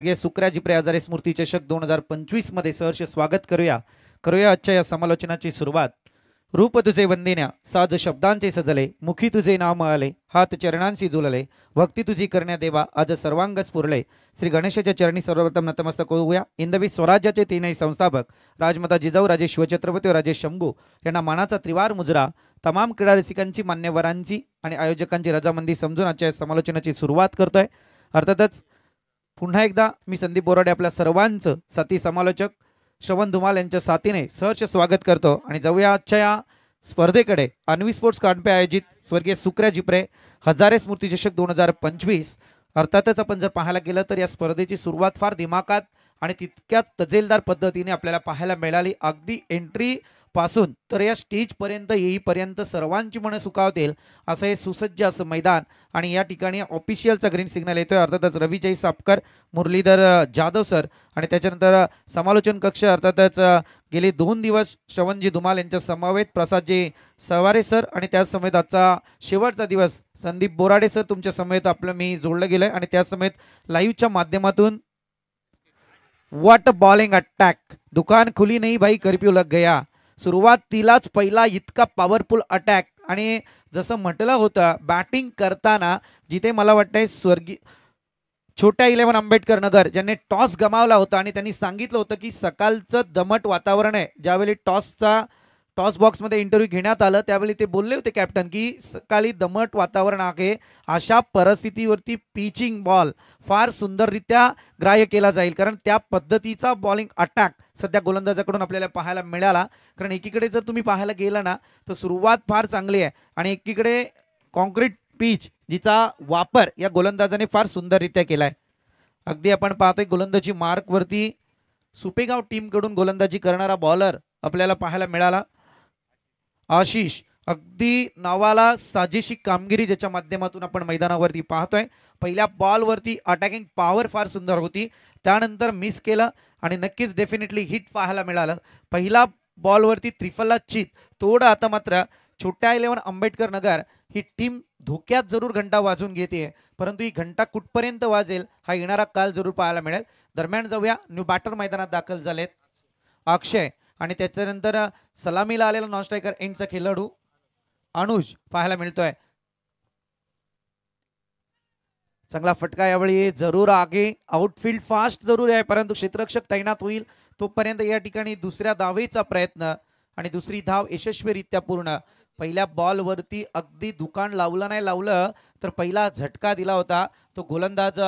सुकराजी प्रियाजारे स्मृती चषक 2025 मध्ये सहर्ष स्वागत करूया आजच्या या समालोचनाची सुरुवात. रूप तुझे वंदिन्या साज शब्दांचे सजले, मुखी तुझे नाम आले, हात चरणांशी झुलले, भक्ती तुझी करण्या देवा आज सर्वांग स्फुरले. श्री गणेशाच्या चरणी सर्वप्रथम नतमस्तक होऊया. इंदवी स्वराज्याचे तीनही संस्थापक राजमाता जिजाऊ, राजे शिवछत्रपती व राजे शंभू यांना मानाचा त्रिवार मुजरा. तमाम क्रीडा रसिकांची, मान्यवरांची आणि आयोजकांची रजामंदी समजून आजच्या समालोचनाची सुरुवात करतोय. अर्थातच पुन्हा एकदा मी संदीप बोराडे आपल्या सर्वांचं साथी समालोचक श्रवण धुमाल यांच्या साथीने सहर्ष स्वागत करतो आणि जाऊया आजच्या या स्पर्धेकडे. अन्वी स्पोर्ट्स कांडपे आयोजित स्वर्गीय सुकराजी प्रे हजारे स्मृती चषक 2025. अर्थातच आपण जर पाहायला गेलं तर या स्पर्धेची सुरुवात फार दिमाखात आणि तितक्याच तजेलदार पद्धतीने आपल्याला पाहायला मिळाली. अगदी एंट्री पासून तर या स्टेज पर्यंत येईपर्यंत सर्वांची मनं सुखावतील असं हे सुसज्ज असं मैदान. आणि या ठिकाणी ऑफिशियलचा ग्रीन सिग्नल येतोय. अर्थातच रविजय सापकर, मुरलीधर जाधव सर आणि त्याच्यानंतर समालोचन कक्ष अर्थातच गेले 2 दिवस श्रवणजी धुमाल यांच्या समवेत प्रसादजी सवारे सर आणि त्याच समेत आजचा शेवटचा दिवस संदीप बोराडे सर तुमच्या समेत आपलं मी जोडलं गेलंय. आणि त्या समेत लाईव्हच्या माध्यमातून व्हॉट बॉलिंग अटॅक, दुकान खुली नाही भाई कर्फ्यू लग गया. सुरुवातीलाच पहिला इतका पॉवरफुल अटॅक. आणि जसं म्हटलं होतं बॅटिंग करताना जिथे मला वाटतंय स्वर्गीय छोट्या 11 आंबेडकर नगर ज्यांनी टॉस गमावला होता आणि त्यांनी सांगितलं होतं की सकाळचं दमट वातावरण आहे. ज्यावेळी टॉस बॉक्समध्ये इंटरव्ह्यू घेण्यात आलं त्यावेळी ते बोलले होते कॅप्टन की सकाळी दमट वातावरण आहे, अशा परिस्थितीवरती पिचिंग बॉल फार सुंदररित्या ग्राह्य केला जाईल. कारण त्या पद्धतीचा बॉलिंग अटॅक सध्या गोलंदाजाकडून आपल्याला पाहायला मिळाला. कारण एकीकडे जर तुम्ही पाहायला गेला ना तर सुरुवात फार चांगली आहे आणि एकीकडे कॉन्क्रीट पिच जिचा वापर या गोलंदाजाने फार सुंदररित्या केलाय. अगदी आपण पाहतोय गोलंदाजी मार्कवरती सुपेगाव टीमकडून गोलंदाजी करणारा बॉलर आपल्याला पाहायला मिळाला. आशिष अगदी नावाला साजेशी कामगिरी ज्याच्या माध्यमातून आपण मैदानावरती पाहतोय. पहिल्या बॉलवरती अटॅकिंग पॉवर फार सुंदर होती, त्यानंतर मिस केलं आणि नक्कीच डेफिनेटली हिट पाहायला मिळालं. पहिला बॉलवरती त्रिफला चित थोडं. आता मात्र छोट्या 11 आंबेडकर नगर ही टीम धोक्यात जरूर घंटा वाजून घेते, परंतु ही घंटा कुठपर्यंत वाजेल हा येणारा काल जरूर पाहायला मिळेल. दरम्यान जाऊया न्यू बॅटर मैदानात दाखल झालेत अक्षय आणि त्याच्यानंतर सलामीला आलेला नॉन स्ट्रायकर एंडचा खेळाडू अनुज पाहायला मिळतोय. चांगला फटका यावेळी जरूर आगे. आउटफील्ड फास्ट जरूर आहे परंतु क्षेत्ररक्षक तैनात होईल तोपर्यंत या ठिकाणी दुसऱ्या धावेचा प्रयत्न आणि दुसरी धाव यशस्वीरित्या पूर्ण. पहिल्या बॉलवरती अगदी दुकान लावलं नाही लावलं तर पहिला झटका दिला होता तो गोलंदाज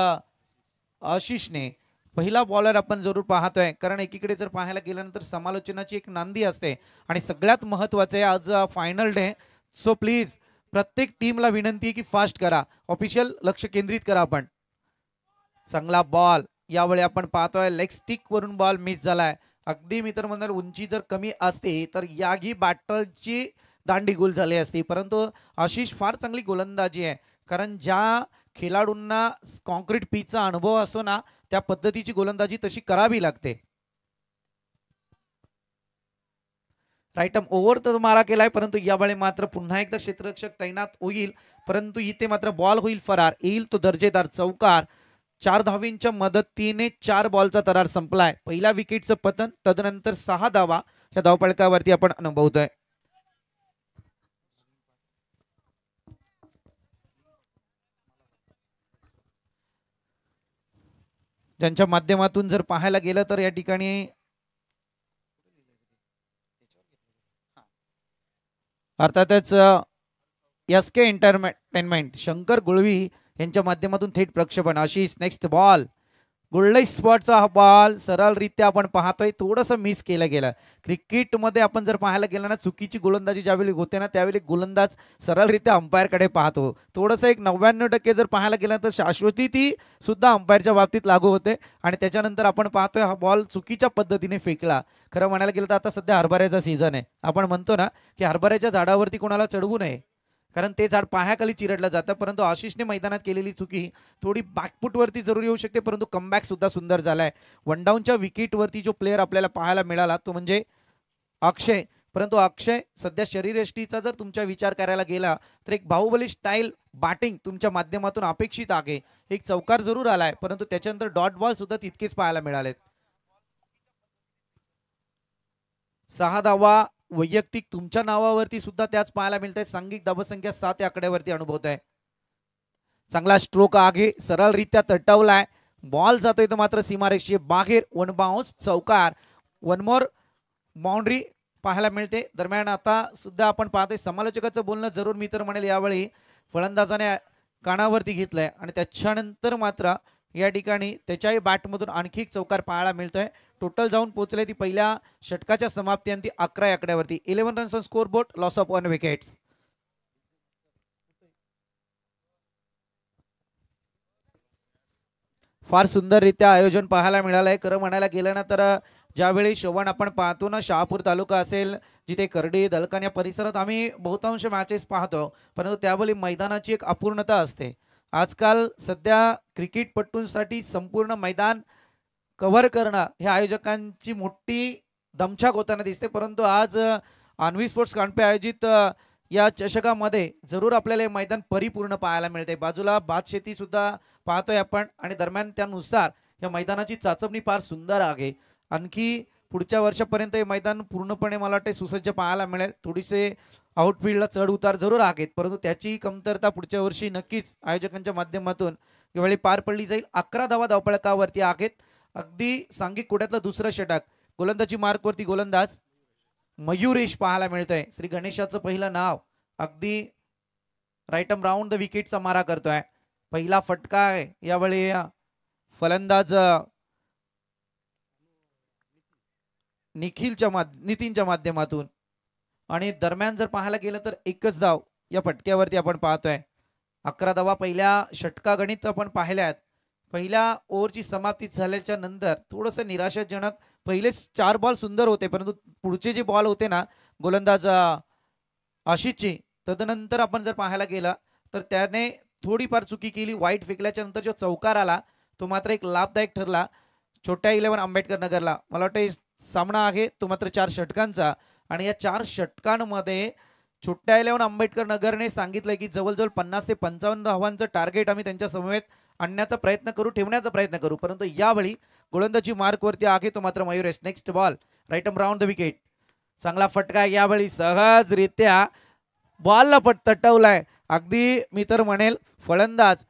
आशिषने. पहिला बॉलर आपण जरूर पाहतोय कारण एकीकडे जर पाहायला गेल्यानंतर समालोचनाची एक नांदी असते आणि सगळ्यात महत्त्वाचं आहे आज फायनल डे. सो प्लीज प्रत्येक टीमला विनंती आहे की फास्ट करा, ऑफिशियल लक्ष केंद्रित करा. आपण चांगला बॉल यावेळी आपण पाहतोय लेग स्टिक वरून बॉल मिस झालाय. अगदी मित्र मंडळ उंची जर कमी असते तर याही बॅटरची दांडी गुल झाली असती, परंतु आशिष फार चांगली गोलंदाजी आहे. कारण ज्या खेळाडूंना कॉन्क्रीट पिचचा अनुभव असतो ना त्या पद्धतीची गोलंदाजी तशी करावी लागते. राईट आर्म ओव्हर तर मारा केलाय परंतु यावेळी मात्र पुन्हा एकदा क्षेत्ररक्षक तैनात होईल, परंतु इथे मात्र बॉल होईल फरार. येईल तो दर्जेदार चौकार. 4 धावींच्या मदतीने 4 बॉलचा तरार संपलाय. पहिल्या विकेटचं पतन, तदनंतर 6 धावा या धावफलकावरती आपण अनुभवतोय. ज्यांच्या माध्यमातून जर पाहायला गेलं तर या ठिकाणी अर्थातच एसके एंटरटेनमेंट शंकर गुळवी यांच्या माध्यमातून थेट प्रक्षेपण. आशिष नेक्स्ट बॉल गुळई स्पॉटचा हा बॉल सरळरित्या आपण पाहतोय थोडंसं मिस केलं गेलं. क्रिकेटमध्ये आपण जर पाहायला गेलं ना चुकीची गोलंदाजी ज्यावेळी होते ना त्यावेळी गोलंदाज सरळरित्या अंपायरकडे पाहतो. थोडंसं एक 99% जर पाहायला गेलं तर शाश्वती ती सुद्धा अंपायरच्या बाबतीत लागू होते आणि त्याच्यानंतर आपण पाहतोय हा बॉल चुकीच्या पद्धतीने फेकला. खरं म्हणायला गेलं तर आता सध्या हरभऱ्याचा सीझन आहे. आपण म्हणतो ना की हरभऱ्याच्या झाडावरती कोणाला चढवू नये कारण ते झाड पायाखाली चिरडलं जातं, परंतु आशिषने मैदानात केलेली चुकी थोडी बॅकफुटवरती जरूर येऊ शकते परंतु कमबॅक सुद्धा सुंदर झालाय. 1 डाऊनच्या विकेटवरती जो प्लेअर आपल्याला पाहायला मिळाला तो म्हणजे अक्षय. परंतु अक्षय सध्या शरीरयष्टीचा जर तुमचा विचार करायला गेला तर एक बाहुबली स्टाईल बॅटिंग तुमच्या माध्यमातून अपेक्षित आहे. एक चौकार जरूर आलाय परंतु त्याच्यानंतर डॉट बॉल सुद्धा तितकेच पाहायला मिळालेत. 6 धावा वैयक्तिक तुमच्या नावावरती सुद्धा त्याच पाहायला मिळत आहे. सांघिक धावसंख्या 7 या आकड्यावरती अनुभवत आहे. चांगला स्ट्रोक आगे सरळरित्या तटवलाय. बॉल जातोय तर मात्र सीमारेषे बाहेर. वन बाउन्स चौकार. वन मोर बाउंड्री पाहायला मिळते. दरम्यान आता सुद्धा आपण पाहतोय समालोचकाचं बोलणं जरूर मी तर म्हणेल यावेळी फलंदाजाने कानावरती घेतलंय आणि त्याच्यानंतर मात्र या ठिकाणी त्याच्याही बॅटमधून आणखी एक चौकार पाहायला मिळतोय. टोटल जाऊन पोहोचले ती पहिल्या षटकाच्या समाप्ती 11 आकड्यावरती. 11 runs on score board, loss of 1 wickets. फार सुंदररित्या आयोजन पाहायला मिळालंय. खरं म्हणायला गेलं ना तर ज्यावेळी श्रवण आपण पाहतो ना, शहापूर तालुका असेल जिथे करडी दलकान या परिसरात आम्ही बहुतांश मॅचेस पाहतो, परंतु त्यावेळी मैदानाची एक अपूर्णता असते. आजकाल सध्या क्रिकेटपटूंसाठी संपूर्ण मैदान कव्हर करणं हे आयोजकांची मोठी दमछाक होताना दिसते. परंतु आज अन्वी स्पोर्ट्स कांडपे आयोजित या चषकामध्ये जरूर आपल्याला हे मैदान परिपूर्ण पाहायला मिळते. बाजूला भातशेती सुद्धा पाहतोय आपण आणि दरम्यान त्यानुसार या मैदानाची चाचपणी फार सुंदर आहे. आणखी पुढच्या वर्षापर्यंत हे मैदान पूर्णपणे मला वाटते सुसज्ज पाहायला मिळेल. थोडीसे आउटफील्डला चढ उतार जरूर आहेत परंतु त्याची कमतरता पुढच्या वर्षी नक्कीच आयोजकांच्या माध्यमातून यावेळी पार पडली जाईल. 11 धावा धावपळकावरती आहेत. अगदी सांघिक कोट्यातलं दुसरं षटक. गोलंदाजी मार्कवरती गोलंदाज मयुरेश पाहायला मिळतोय. श्री गणेशाचं पहिलं नाव. अगदी राईट आर्म राऊंड द विकेटचा मारा करतोय. पहिला फटका आहे यावेळी फलंदाज नितीनच्या माध्यमातून आणि दरम्यान जर पाहायला गेलं तर एकच धाव या फटक्यावरती आपण पाहतोय. 11 धावा पहिल्या षटका गणित आपण पाहिल्यात. पहिल्या ओव्हरची समाप्ती झाल्याच्या नंतर थोडंसं निराशाजनक पहिले 4 बॉल सुंदर होते परंतु पुढचे जे बॉल होते ना गोलंदाज आशिषची, तदनंतर आपण जर पाहायला गेलं तर त्याने थोडीफार चुकी केली. वाईट फेकल्याच्या नंतर जो चौकार आला तो मात्र एक लाभदायक ठरला छोट्या 11 आंबेडकर नगरला. मला वाटतं सामना आहे तो मात्र 4 षटकांचा आणि या 4 षटकांमध्ये छोट्या 11 आंबेडकर नगरने सांगितलंय की जवळजवळ 50 ते 55 धावांचं टार्गेट आम्ही त्यांच्या समवेत आणण्याचा प्रयत्न करू, ठेवण्याचा प्रयत्न करू. परंतु यावेळी गोलंदाजी मार्कवरती आहे तो मात्र Mayuresh. Next ball right arm round the wicket. चांगला फटका यावेळी सहजरित्या बॉलला तटवलाय. अगदी मी तर म्हणेल फलंदाज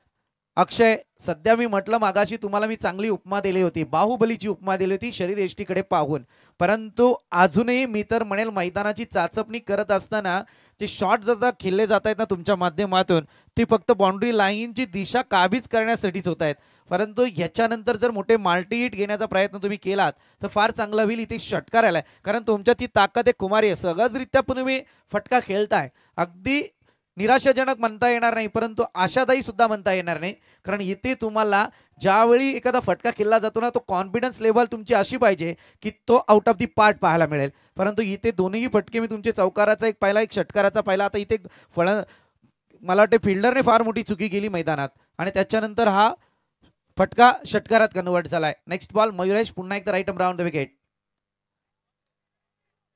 अक्षय, सध्या मी म्हटलं मागाशी तुम्हाला मी चांगली उपमा दिली होती, बाहुबलीची उपमा दिली होती शरीरयष्टीकडे पाहून. परंतु अजूनही मी तर म्हणेल मैदानाची चाचपणी करत असताना जे शॉट जर खेळले जात आहेत ना तुमच्या माध्यमातून ती फक्त बाउंड्री लाईनची दिशा काबीज करण्यासाठीच होत आहेत. परंतु ह्याच्यानंतर जर मोठे माल्टी हिट घेण्याचा प्रयत्न तुम्ही केलात तर फार चांगला होईल. इथे षटकार आलाय कारण तुमच्या ती ताकद एक कुमारी आहे. सहजरित्या तुम्ही फटका खेळताय. अगदी निराशाजनक म्हणता येणार नाही परंतु आशादायी सुद्धा म्हणता येणार नाही कारण इथे तुम्हाला ज्यावेळी एखादा फटका खेळला जातो ना तो कॉन्फिडन्स लेवल तुमची अशी पाहिजे की तो आउट ऑफ दी पार्ट पाहायला मिळेल. परंतु इथे दोन्ही फटके मी तुमचे चौकाराचा एक पाहिला, एक षटकाराचा पाहिला. आता इथे मला वाटते फिल्डरने फार मोठी चुकी केली मैदानात आणि त्याच्यानंतर हा फटका षटकारात कन्वर्ट झालाय. नेक्स्ट बॉल मयुरेश पुन्हा एकदा right arm round the wicket.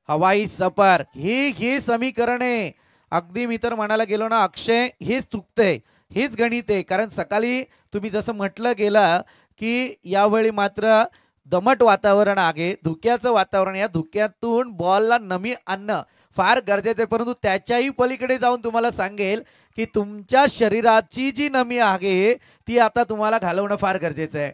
हवाई सफर हे समीकरण आहे. अगदी मी तर म्हणायला गेलो ना अक्षय हेच चुकतंय, हेच गणित आहे. कारण सकाळी तुम्ही जसं म्हटलं गेलं की यावेळी मात्र दमट वातावरण आहे, धुक्याचं वातावरण. या धुक्यातून बॉलला नमी आणणं फार गरजेचं आहे. परंतु त्याच्याही पलीकडे जाऊन तुम्हाला सांगेल की तुमच्या शरीराची जी नमी आहे ती आता तुम्हाला घालवणं फार गरजेचं आहे.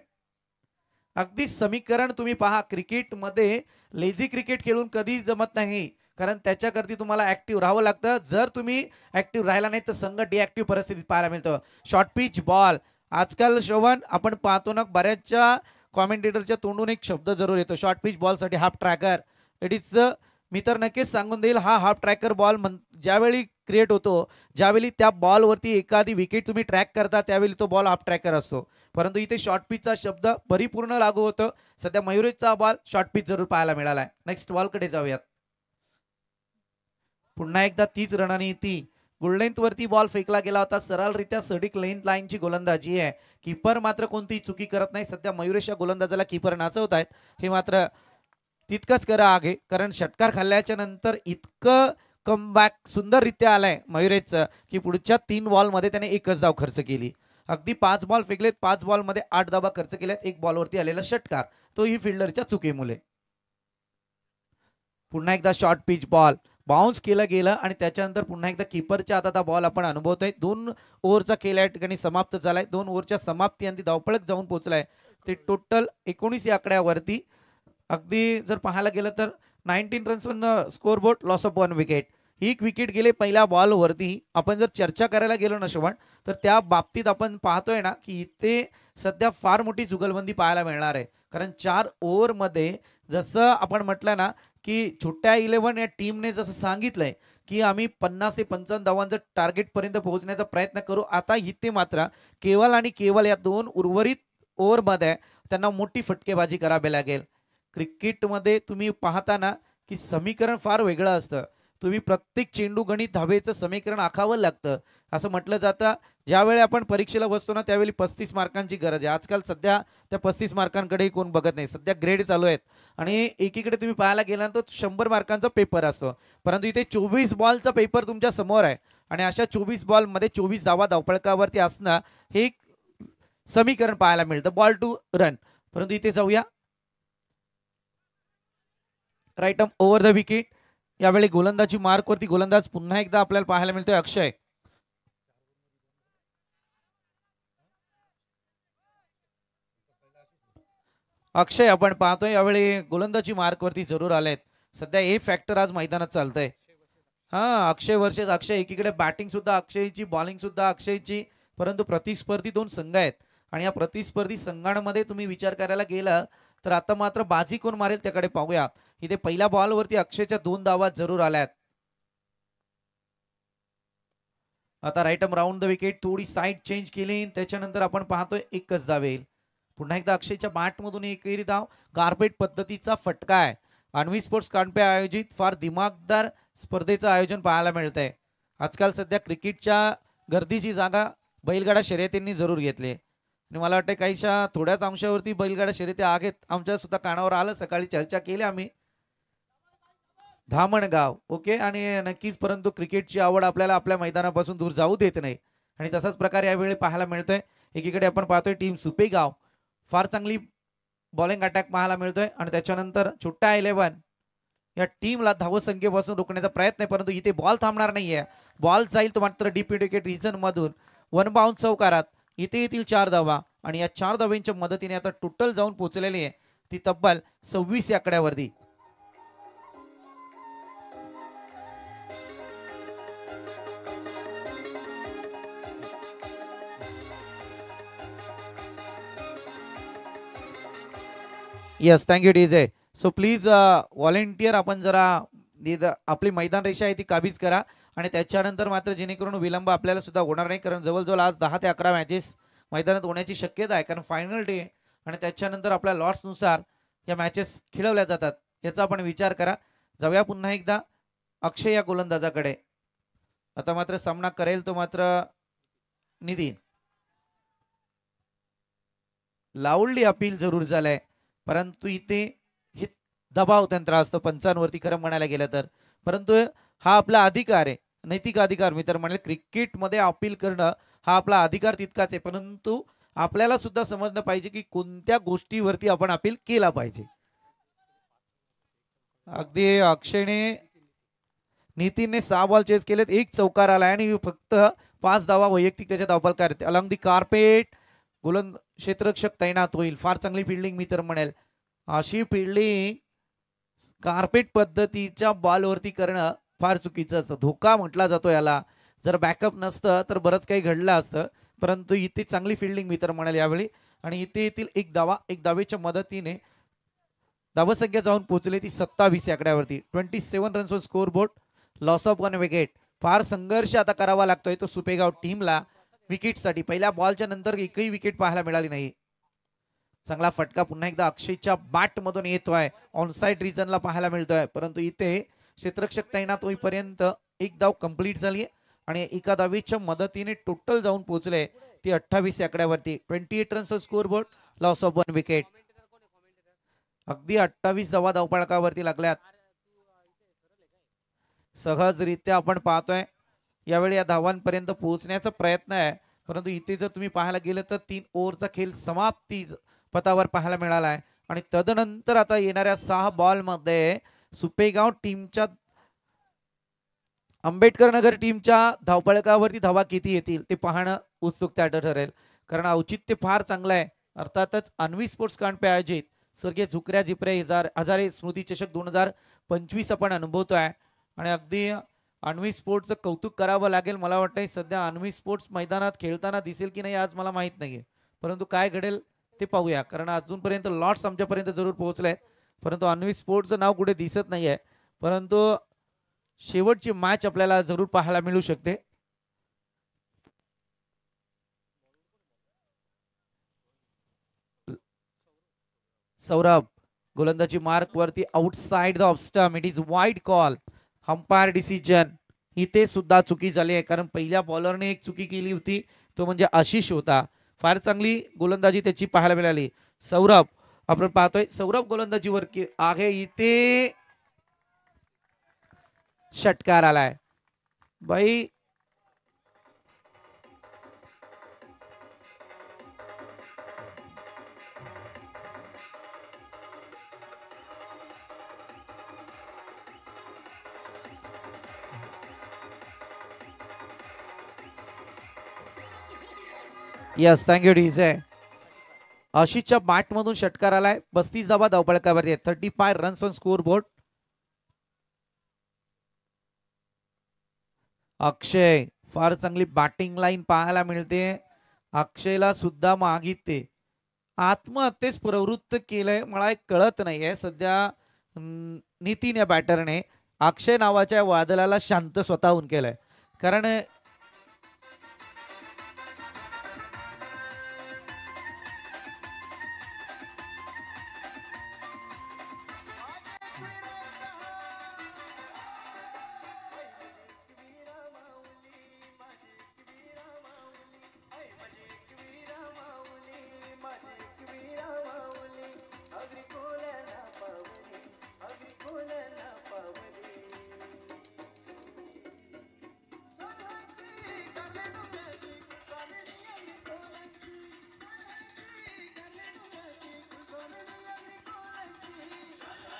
अगदी समीकरण तुम्ही पहा. क्रिकेटमध्ये लेझी क्रिकेट खेळून कधी जमत नाही कारण त्याच्याकरती तुम्हाला ऍक्टिव्ह राहावं लागतं. जर तुम्ही ऍक्टिव्ह राहिला नाही तर संघ डिऍक्टिव्ह परिस्थितीत पाहायला मिळतं. शॉर्ट पिच बॉल आजकाल श्रवण आपण पाहतो ना बऱ्याचशा कॉमेंटेटरच्या तोंडून एक शब्द जरूर येतो शॉर्ट पिच बॉलसाठी, हाफ ट्रॅकर. इट इज मी तर नक्कीच सांगून देईल हा हाफ ट्रॅकर बॉल ज्यावेळी क्रिएट होतो, ज्यावेळी त्या बॉलवरती एखादी विकेट तुम्ही ट्रॅक करता त्यावेळी तो बॉल हाफ ट्रॅकर असतो. परंतु इथे शॉर्ट पिचचा शब्द परिपूर्ण लागू होतो. सध्या मयुरेशचा बॉल शॉर्ट पिच जरूर पाहायला मिळालाय. नेक्स्ट बॉलकडे जाऊयात. पुन्हा एकदा तीच रणनीती. गुडलेंथ वरती बॉल फेकला गेला होता. सरळरित्या सडीक लेंथ लाईनची गोलंदाजी आहे. कीपर मात्र कोणतीही चुकी करत नाही. सध्या मयुरेश या गोलंदाजाला कीपर नाचवत आहेत. हे मात्र तितकंच करा आगे, कारण षटकार खाल्ल्याच्या नंतर इतकं कमबॅक सुंदररित्या आलाय मयुरेशचं की पुढच्या 3 बॉलमध्ये त्याने एकच धाव खर्च केली. अगदी 5 बॉल फेकलेत, 5 बॉलमध्ये 8 धावा खर्च केल्यात, 1 बॉलवरती आलेला षटकार, तो ही फिल्डरच्या चुकीमुळे. पुन्हा एकदा शॉर्ट पिच बॉल बाउन्स केलं गेलं आणि त्याच्यानंतर पुन्हा एकदा कीपरच्या हातात हा बॉल आपण अनुभवतोय. 2 ओव्हरचा खेळ या ठिकाणी समाप्त झालाय. 2 ओव्हरच्या समाप्ती आणि धावपळक जाऊन पोहोचलाय ते टोटल 19 या आकड्यावरती. अगदी जर पाहायला गेलं तर 19 runs on score board, loss of 1 wicket. एक विकेट गेले पहिल्या बॉलवरती. आपण जर चर्चा करायला गेलो ना श्रवण, तर त्या बाबतीत आपण पाहतोय ना की इथे सध्या फार मोठी जुगलबंदी पाहायला मिळणार आहे. कारण 4 ओव्हरमध्ये जसं आपण म्हटलं ना की छोट्या 11 या टीमने जसं सांगितलंय की आम्ही 50 ते 55 धावांचं टार्गेटपर्यंत पोहोचण्याचा प्रयत्न करू. आता इथे मात्र केवळ आणि केवळ या 2 उर्वरित ओव्हरमध्ये त्यांना मोठी फटकेबाजी करावी लागेल. क्रिकेटमध्ये तुम्ही पाहता ना की समीकरण फार वेगळं असतं. तुम्ही प्रत्येक चेंडू गणित धावेचं समीकरण आखावं लागतं. असं म्हटलं जातं ज्यावेळी आपण परीक्षेला बसतो ना त्यावेळी 35 मार्कांची गरज आहे. आजकाल सध्या त्या 35 मार्कांकडे कोण बघत नाही. सध्या ग्रेड चालू आहेत आणि एकीकडे तुम्ही पाहायला गेल्यानंतर 100 मार्कांचा पेपर असतो, परंतु इथे 24 बॉलचा पेपर तुमच्या समोर आहे आणि अशा 24 बॉलमध्ये 24 धावा धावपळकावरती असणं हे एक समीकरण पाहायला मिळतं, बॉल टू रन. परंतु इथे जाऊया right arm over the wicket. यावेळी गोलंदाजी मार्कवरती गोलंदाज पुन्हा एकदा आपल्याला पाहायला मिळतोय अक्षय. अक्षय आपण पाहतोय यावेळी गोलंदाजी मार्कवरती जरूर आलेत. सध्या हे फॅक्टर आज मैदानात चालतंय. हा, अक्षय वर्सेस अक्षय. एकीकडे बॅटिंग सुद्धा अक्षयची, बॉलिंग सुद्धा अक्षयची, परंतु प्रतिस्पर्धी 2 संघ आहेत आणि या प्रतिस्पर्धी संघांमध्ये तुम्ही विचार करायला गेला तर आता मात्र बाजी कोण मारेल त्याकडे पाहूया. इथे पहिल्या बॉलवरती अक्षयच्या 2 धावा जरूर आल्यात. आता right arm round the wicket, थोडी साईड चेंज केली, त्याच्यानंतर आपण पाहतोय एकच धाव येईल. पुन्हा एकदा अक्षयच्या बॅटमधून एकही धाव. कार्पेट पद्धतीचा फटका आहे. अन्वी स्पोर्ट्स कांडपे आयोजित फार दिमागदार स्पर्धेचं आयोजन पाहायला मिळतंय. आजकाल सध्या क्रिकेटच्या गर्दीची जागा बैलगाडा शर्यतींनी जरूर घेतली आणि मला वाटतं काहीशा थोड्याच अंशावरती बैलगाडा शर्यती आहेत. आमच्या सुद्धा कानावर आलं, सकाळी चर्चा केली आम्ही. धामणगाव ओके, आणि नक्कीच परंतु क्रिकेटची आवड आपल्याला आपल्या मैदानापासून दूर जाऊ देत नाही आणि तसाच प्रकार यावेळी पाहायला मिळतोय. एकीकडे आपण पाहतोय टीम सुपेगाव फार चांगली बॉलिंग अटॅक पाहायला मिळतोय आणि त्याच्यानंतर छोट्या 11 या टीमला धावसंख्येपासून रोखण्याचा प्रयत्न आहे, परंतु इथे बॉल थांबणार नाहीये. बॉल जाईल तो मात्र डीप विकेट रिजन मधून 1 बाउन्स चौकारात. इथे येतील 4 धावा आणि या 4 धावांच्या मदतीने आता टोटल जाऊन पोहोचलेली आहे ती तब्बल 26 या आकड्यावरती. Yes, thank you DJ. So please volunteer आपण जरा आपली मैदान रेषा आहे ती काबीज करा आणि त्याच्यानंतर मात्र जेणेकरून विलंब आपल्याला सुद्धा होणार नाही, कारण जवळजवळ आज 10 ते 11 मॅचेस मैदानात होण्याची शक्यता आहे, कारण फायनल डे आणि त्याच्यानंतर आपल्या लॉट्सनुसार या मॅचेस खेळवल्या जातात. याचा आपण विचार करा. जाऊया पुन्हा एकदा अक्षय या गोलंदाजाकडे. आता मात्र सामना करेल तो मात्र नितीन. लाऊडली अपील जरूर झालंय, परंतु इथे हे दबाव तंत्र असतं पंचांवरती खरं म्हणायला गेलं तर, परंतु हा आपला अधिकार आहे, नैतिक अधिकार. मी तर म्हणेल क्रिकेटमध्ये अपील करणं हा आपला अधिकार तितकाच आहे, परंतु आपल्याला सुद्धा समजलं पाहिजे की कोणत्या गोष्टीवरती आपण अपील केला पाहिजे. अगदी अक्षयने नितीनने 6 बॉल चेस केलेत, 1 चौकार आला आणि फक्त 5 धावा वैयक्तिक त्याच्या धावफलकात. अलॉंग दी कार्पेट गोलंद क्षेत्ररक्षक तैनात होईल. फार चांगली फिल्डिंग मी तर म्हणेल. अशी फिल्डिंग कार्पेट पद्धतीच्या बॉलवरती करणं फार चुकीचं असतं. धोका म्हटला जातो याला. जर बॅकअप नसतं तर बरंच काही घडलं असतं, परंतु इथे चांगली फिल्डिंग मी तर म्हणेल यावेळी. आणि इथे येथील 1 धावा. 1 धावेच्या मदतीने धावसंख्या जाऊन पोहोचली ती 27 या आकड्यावरती. 27 runs on score board, loss of 1 wicket. फार संघर्ष आता करावा लागतोय तो सुपेगाव टीमला विकेटसाठी. पहिल्या बॉलच्या नंतर एकही विकेट पाहायला मिळाली नाही. चांगला फटका पुन्हा एकदा अक्षयच्या बॅटमधून येतोय, ऑनसाइड रिजनला पाहायला मिळतोय, परंतु इथे क्षेत्ररक्षक तैनात होईपर्यंत 1 धाव कंप्लीट झाली आणि एका धावेच्या मदतीने टोटल जाऊन पोहोचले ती 28 या आकड्यावरती. 28 runs score board, loss of 1 wicket. अगदी 28 धावा धावफलकावरती लागल्यात. सहजरित्या आपण पाहतोय यावेळी या धावांपर्यंत पोहोचण्याचा प्रयत्न आहे, परंतु इथे जर तुम्ही पाहायला गेलं तर 3 ओव्हरचा खेळ समाप्ती पथावर पाहायला मिळाला आहे. आणि तदनंतर आता येणाऱ्या 6 बॉलमध्ये सुपेगाव टीमच्या आंबेडकर नगर टीमच्या धावफलकावरती धावा किती येतील ते पाहणं उत्सुकता ठरेल, कारण औचित्य फार चांगलं आहे. अर्थातच अन्वी स्पोर्ट्स कांडपे आयोजित स्वर्गीय झुकऱ्या झिपऱ्या हजारे स्मृती चषक 2025 आपण अनुभवतोय. आणि अगदी अन्वी स्पोर्ट्सचं कौतुक करावं लागेल. मला वाटतं सध्या अन्वी स्पोर्ट्स मैदानात खेळताना दिसेल की नाही आज मला माहीत नाहीये, परंतु काय घडेल ते पाहूया, कारण अजूनपर्यंत लॉट्स आमच्यापर्यंत जरूर पोहोचले आहेत, परंतु अन्वी स्पोर्ट्सचं नाव कुठे दिसत नाहीये. परंतु शेवटची मॅच आपल्याला जरूर पाहायला मिळू शकते. सौरभ गोलंदाजी मार्क वरती outside the off stump. It is wide call. Umpire decision इथे सुद्धा चुकी झाली आहे, कारण पहिल्या बॉलरने एक चुकी केली होती, तो म्हणजे आशिष होता. फार चांगली गोलंदाजी त्याची पाहायला मिळाली. सौरभ आपण पाहतोय सौरभ गोलंदाजीवर आहे, इथे षटकार आलाय बाई. Yes, thank you DJ. आशिषच्या बॅट मधून षटकार आलाय. 35 धावा धावफलकावरती, 35 runs on score board. Akshay फार चांगली बॅटिंग लाईन पाहायला मिळते. अक्षयला सुद्धा मागितले आत्महत्येस प्रवृत्त केलंय, मला एक कळत नाहीये सध्या. नितीन या बॅटरने अक्षय नावाच्या वादळाला शांत स्वतःहून केलंय, कारण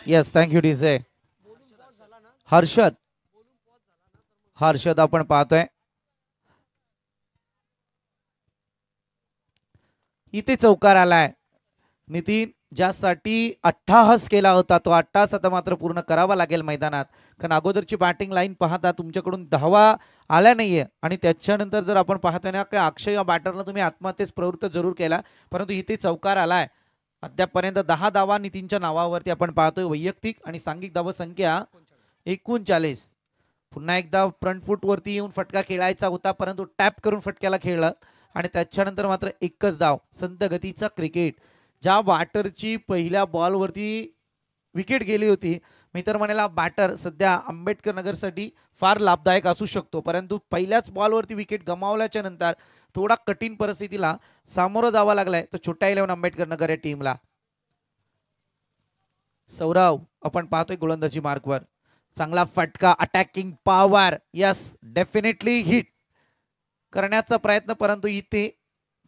यस, थँक्यू डीजे. हर्षद आपण पाहतोय इथे चौकार आलाय. नितीन ज्यासाठी अट्टाहास केला होता तो अट्टाहास आता मात्र पूर्ण करावा लागेल मैदानात, कारण अगोदरची बॅटिंग लाईन पाहता तुमच्याकडून धावा आल्या नाहीये. आणि त्याच्यानंतर जर आपण पाहतोय ना की अक्षय या बॅटरला तुम्ही आत्महत्येस प्रवृत्त जरूर केला, परंतु इथे चौकार आलाय. अद्यापर्यंत 10 धावा नितीनच्या नावावरती आपण पाहतोय. वैयक्तिक आणि सांघिक धावा संख्या 39. पुन्हा एकदा फ्रंट फूट वरती येऊन फटका खेळायचा होता, परंतु टॅप करून फटक्याला खेळला आणि त्याच्यानंतर मात्र एकच धाव. संत गतीचा क्रिकेट. ज्या बॅटरची पहिल्या बॉलवरती विकेट गेली होती, मी तर म्हणेल बॅटर सध्या आंबेडकर नगरसाठी फार लाभदायक असू शकतो, परंतु पहिल्याच बॉलवरती विकेट गमावल्याच्या नंतर थोडा कठीण परिस्थितीला सामोरं जावं लागलाय तो छोटा 11 आंबेडकर नगर या टीमला. सौरव आपण पाहतोय गोलंदाजी मार्कवर, चांगला फटका, attacking power. Yes, definitely hit करण्याचा प्रयत्न, परंतु इथे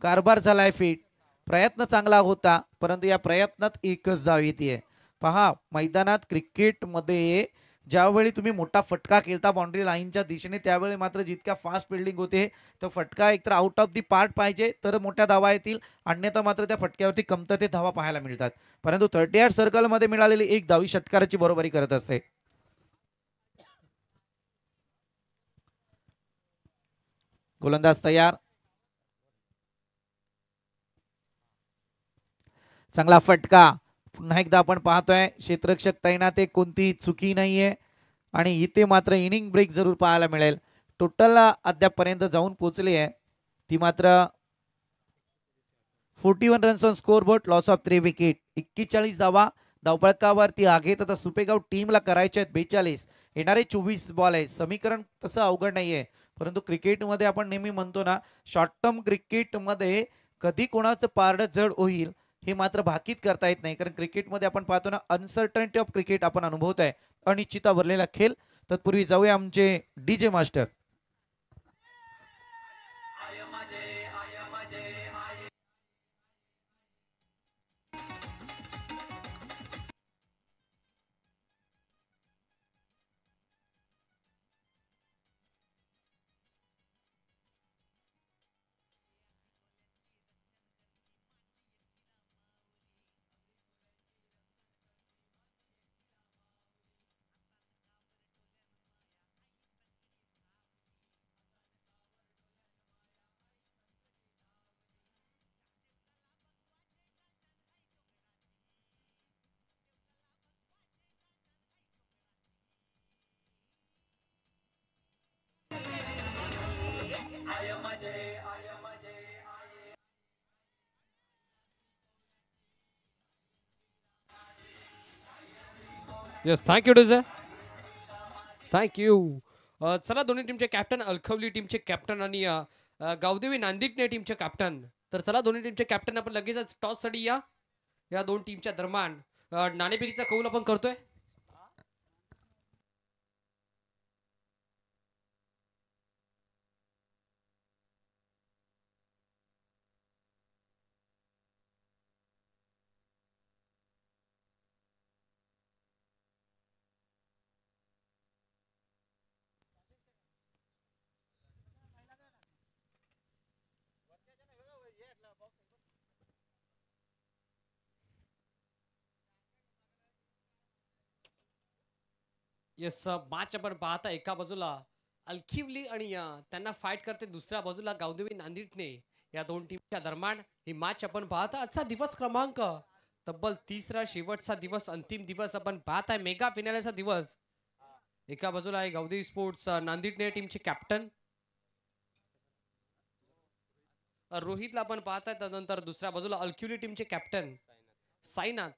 कारभार झालाय फिट. प्रयत्न चांगला होता, परंतु या प्रयत्नात एकच धाव येते. पहा, मैदानात क्रिकेटमध्ये ज्यावेळी तुम्ही मोठा फटका खेळता बाउंड्री लाईनच्या दिशेने, त्यावेळी मात्र जितक्या फास्ट फिल्डिंग होते तो फटका एकतर आउट ऑफ दी पार्ट पाहिजे तर मोठ्या धावा येतील, अन्यथा मात्र त्या फटक्यावरती कमतरते धावा पाहायला मिळतात. परंतु 38 सर्कलमध्ये मिळालेली एक धावी षटकाराची बरोबरी करत असते. गोलंदाज तयार. चांगला फटका. पुन्हा एकदा आपण पाहतोय क्षेत्ररक्षक तैनात आहे, कोणती चुकी नाहीये. आणि इथे मात्र इनिंग ब्रेक जरूर पाहायला मिळेल. टोटल अद्यापर्यंत जाऊन पोहोचली आहे ती मात्र 41 runs on score board, loss of 3 wicket. 41 धावा धावफलकावरती आहेत. आता सुपेगाव टीमला करायचे आहेत 42. येणारे 24 बॉल आहे. समीकरण तसं अवघड नाहीये, परंतु क्रिकेटमध्ये आपण नेहमी म्हणतो ना, शॉर्ट टर्म क्रिकेटमध्ये कधी कोणाचं पारडं जड होईल हे मात्र भाकीत करता येत नाही, कारण क्रिकेटमध्ये आपण पाहतो ना, अनसर्टनिटी ऑफ क्रिकेट आपण अनुभवत आहे, अनिश्चितता भरलेला खेळ. तत्पूर्वी जाऊया आमचे DJ master. Yes, thank you DJ, thank you. चला, दोन्ही टीमचे कॅप्टन, अलखवली टीमचे कॅप्टन आणि गावदेवी नांदिटणे टीमचे कॅप्टन. तर चला, दोन्ही टीमचे कॅप्टन आपण लगेचच टॉस साठी या दोन टीमच्या दरम्यान नाणेफेकीचा कौल आपण करतोय. येस, मॅच आपण पाहता एका बाजूला अलखिवली आणि त्यांना फाईट करते दुसऱ्या बाजूला गावदेवी नांदिटणे. या दोन टीमच्या दरम्यान ही मॅच आपण पाहता. आजचा दिवस क्रमांक तब्बल तिसरा, शेवटचा दिवस, अंतिम दिवस आपण पाहत आहे, मेगा फिनालेचा दिवस. एका बाजूला आहे गावदेवी स्पोर्ट्स नांदिटणे टीमचे कॅप्टन रोहितला आपण पाहताय. त्यानंतर दुसऱ्या बाजूला अलक्युली टीमचे कॅप्टन साईनाथ.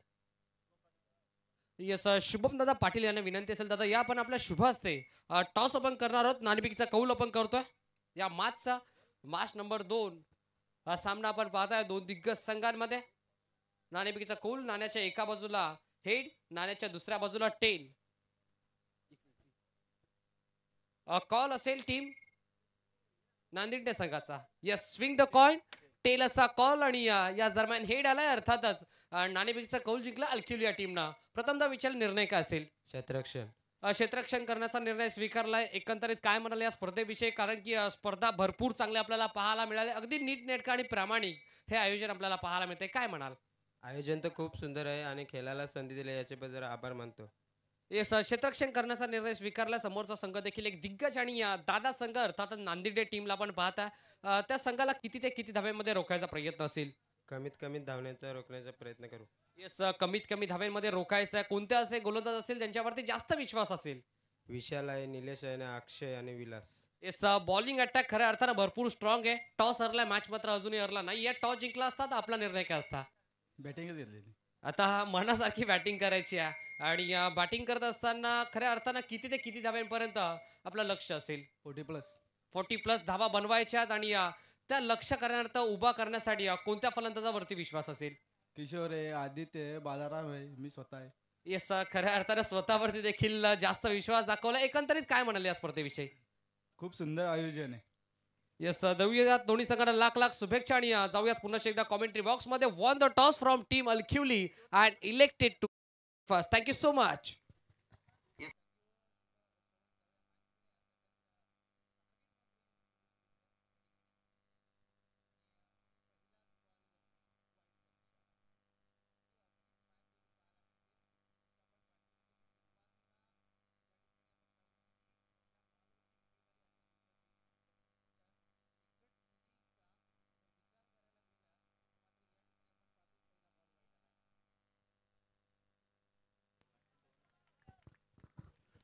येस, शुभम दादा पाटील यांना विनंती असेल दादा, या आपण आपल्या शुभ असते टॉस आपण करणार आहोत, नाणेफेकीचा कौल आपण करतोय या मॅचचा. मॅच नंबर 2 हा सामना आपण पाहताय दोन दिग्गज संघांमध्ये. नाणेफेकीचा कौल, नाण्याच्या एका बाजूला हेड, नाण्याच्या दुसऱ्या बाजूला टेल. कॉल असेल टीम नांदिडणे संघाचा. Yes, swing the coin, tail असा कॉल आणि या दरम्यान हेड आलाय. अर्थातच नाणेफेकीचा कौल जिंकला अलक्युली या टीमनं. प्रथमतः विचार निर्णय काय असेल? क्षेत्ररक्षण करण्याचा निर्णय स्वीकारलाय. एकंदरीत काय म्हणाले या स्पर्धेविषयी, कारण की स्पर्धा भरपूर चांगले आपल्याला पाहायला मिळाले, अगदी नीटनेटकं आणि प्रामाणिक हे आयोजन आपल्याला पाहायला मिळते. काय म्हणाल? आयोजन तर खूप सुंदर आहे आणि खेळायला संधी दिली याच्याबद्दल आभार मानतो. येस, क्षेत्ररक्षण करण्याचा निर्णय स्वीकारला. समोरचा संघ देखील एक दिग्गज आणि दादा संघ अर्थात नांदिडे टीमला आपण पाहता. त्या संघाला किती ते किती धाव्यांमध्ये रोखायचा प्रयत्न असेल? कमीत कमी धावण्याचा रोखण्याचा प्रयत्न करू. येस, कमीत कमी धाव्यांमध्ये रोखायचा. कोणते असे गोलंदाज असेल ज्यांच्यावरती जास्त विश्वास असेल? विशाल आहे, निलेश आहे, अक्षय आणि विलास. येस, बॉलिंग अटॅक खऱ्या अर्थानं भरपूर स्ट्रॉंग आहे. टॉस हरलाय, मॅच मात्र अजूनही हरला नाही. टॉस जिंकला असता तर आपला निर्णय काय असता? बॅटिंगच घेतलेली. आता मनासारखी बॅटिंग करायची आहे आणि बॅटिंग करत असताना खऱ्या अर्थानं किती ते किती धाव्यांपर्यंत आपलं लक्ष असेल? 40+ धावा बनवायच्यात आणि त्या लक्ष्य करण्यार्थ उभा करण्यासाठी कोणत्या फलंदाजावरती विश्वास असेल? किशोर आहे, आदित्य आहे, बालाराम आहे, मी स्वतः आहे. येस, खऱ्या अर्थानं स्वतःवरती देखील जास्त विश्वास दाखवला. एकंदरीत काय म्हणाले या स्पर्धेविषयी? खूप सुंदर आयोजन आहे. येस, देऊयात दोन्ही संघांना लाख लाख शुभेच्छा आणि जाऊयात पुन्हा एकदा कॉमेंट्री बॉक्स मध्ये. Won the toss from team अलक्युली and elected to first. Thank you so much.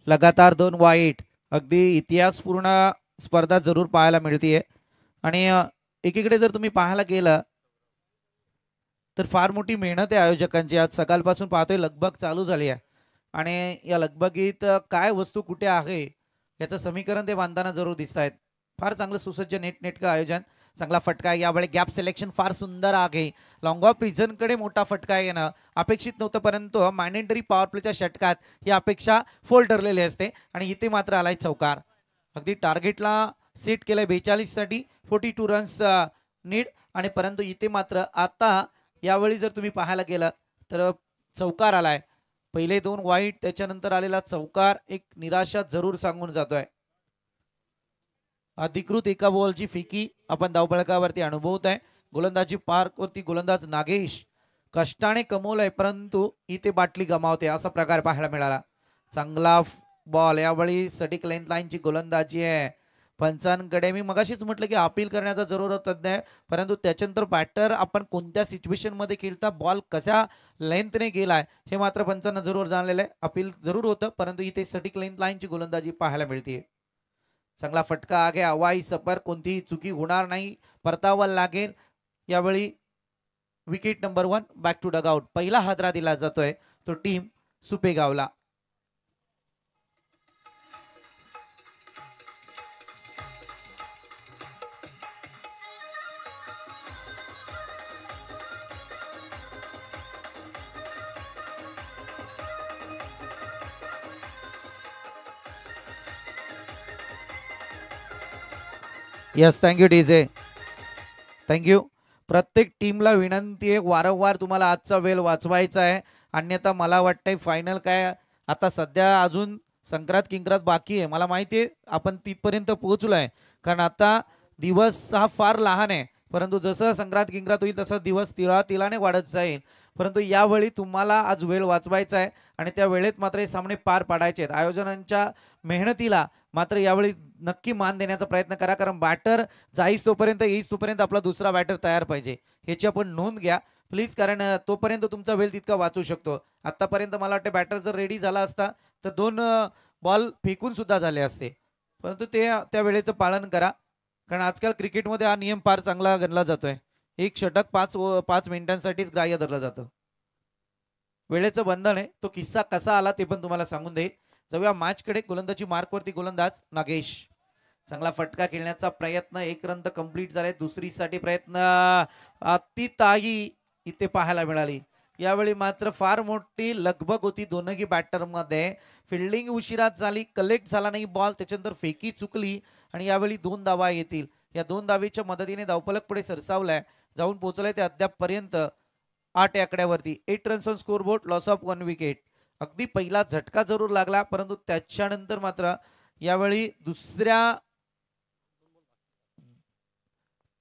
लगातार 2 वाईट, अगदी इतिहासपूर्ण स्पर्धा जरूर पाहायला मिळतीये. आणि एकीकडे जर तुम्ही पाहायला गेलं तर फार मोठी मेहनत आहे आयोजकांची. आज सकाळपासून पाहतोय लगबग चालू झाली आहे आणि या लगबगीत काय वस्तू कुठे आहे याचं समीकरण ते बांधताना जरूर दिसत आहेत. फार चांगलं सुसज्ज नेटनेटकं आयोजन. चांगला फटका आहे यावेळी गॅप सिलेक्शन फार सुंदर आहे लॉंग ऑफ कडे मोठा फटका येणं अपेक्षित नव्हतं परंतु मॅन्डेटरी पॉवर प्लेच्या षटकात ही अपेक्षा फोल ठरलेली असते आणि इथे मात्र आलाय चौकार अगदी टार्गेटला सेट केलंय 42 साठी 42 रन्स नीड आणि परंतु इथे मात्र आता यावेळी जर तुम्ही पाहायला गेलं तर चौकार आलाय पहिले 2 वाईट त्याच्यानंतर आलेला चौकार एक निराशा जरूर सांगून जातोय अधिकृत एका बॉलची फेकी आपण धावफलकावरती अनुभवत आहे गोलंदाजी पार्क वरती गोलंदाज नागेश कष्टाने कमवलंय परंतु इथे बाटली गमावते असा प्रकार पाहायला मिळाला चांगला बॉल यावेळी सटीक लेंथ लाईनची गोलंदाजी आहे पंचांकडे मी मगाशीच म्हटलं की अपील करण्याचा जरूरत नाही परंतु त्याच्यानंतर बॅटर आपण कोणत्या सिच्युएशन मध्ये खेळता बॉल कशा लेंथने गेलाय हे मात्र पंचांना जरूर जाणलेलं आहे अपील जरूर होतं परंतु इथे सटीक लेंथ लाईनची गोलंदाजी पाहायला मिळते चांगला फटका आहे हवाई सफर कोणतीही चुकी होणार नाही परतावा लागेल यावेळी wicket number 1 back to dugout पहिला हादरा दिला जातोय तो टीम सुपेगावला यस थँक्यू डीजे थँक्यू प्रत्येक टीमला विनंती आहे वारंवार तुम्हाला आजचा वेळ वाचवायचा आहे अन्यथा मला वाटतंय फायनल काय आता सध्या अजून संक्रांत किंक्रांत बाकी आहे मला माहिती आहे आपण तिथपर्यंत पोहोचलोय कारण आता दिवस हा फार लहान आहे परंतु जसं संक्रांत किंक्रांत होईल तसं दिवस तिलाने वाढत जाईल परंतु यावेळी तुम्हाला आज वेळ वाचवायचा आहे आणि त्या वेळेत मात्र हे सामने पार पाडायचे आहेत आयोजनांच्या मेहनतीला मात्र यावेळी नक्की मान देण्याचा प्रयत्न करा कारण बॅटर जाईस तोपर्यंत येईस तोपर्यंत आपला दुसरा बॅटर तयार पाहिजे ह्याची आपण नोंद घ्या प्लीज कारण तोपर्यंत तुमचा वेळ तितका वाचू शकतो आतापर्यंत मला वाटतं बॅटर जर रेडी झाला असता तर 2 बॉल फेकून सुद्धा झाले असते परंतु ते त्या वेळेचं पालन करा कारण आजकाल क्रिकेटमध्ये हा नियम फार चांगला गणला जातोय एक षटक 5 मिनिटांसाठीच ग्राह्य धरलं जातं वेळेचं बंधन आहे तो किस्सा कसा आला ते पण तुम्हाला सांगून देईल जाऊया मॅच कडे गोलंदाजी मार्कवरती गोलंदाज नागेश चांगला फटका खेळण्याचा प्रयत्न एक रन तर कंप्लीट झाले दुसरीसाठी प्रयत्न अतिताई इथे पाहायला मिळाली यावेळी मात्र फार मोठी लगबग होती दोनही बॅटर मध्ये फिल्डिंग उशिरात झाली कलेक्ट झाला नाही बॉल त्याच्यानंतर फेकी चुकली आणि यावेळी 2 धावा येतील या 2 धावेच्या मदतीने धावफलक पुढे सरसावलाय जाऊन पोहोचलाय ते अद्यापपर्यंत 8 आकड्यावरती 8 runs on score board loss of 1 wicket अगदी पहिला झटका जरूर लागला परंतु त्याच्यानंतर मात्र यावेळी दुसऱ्या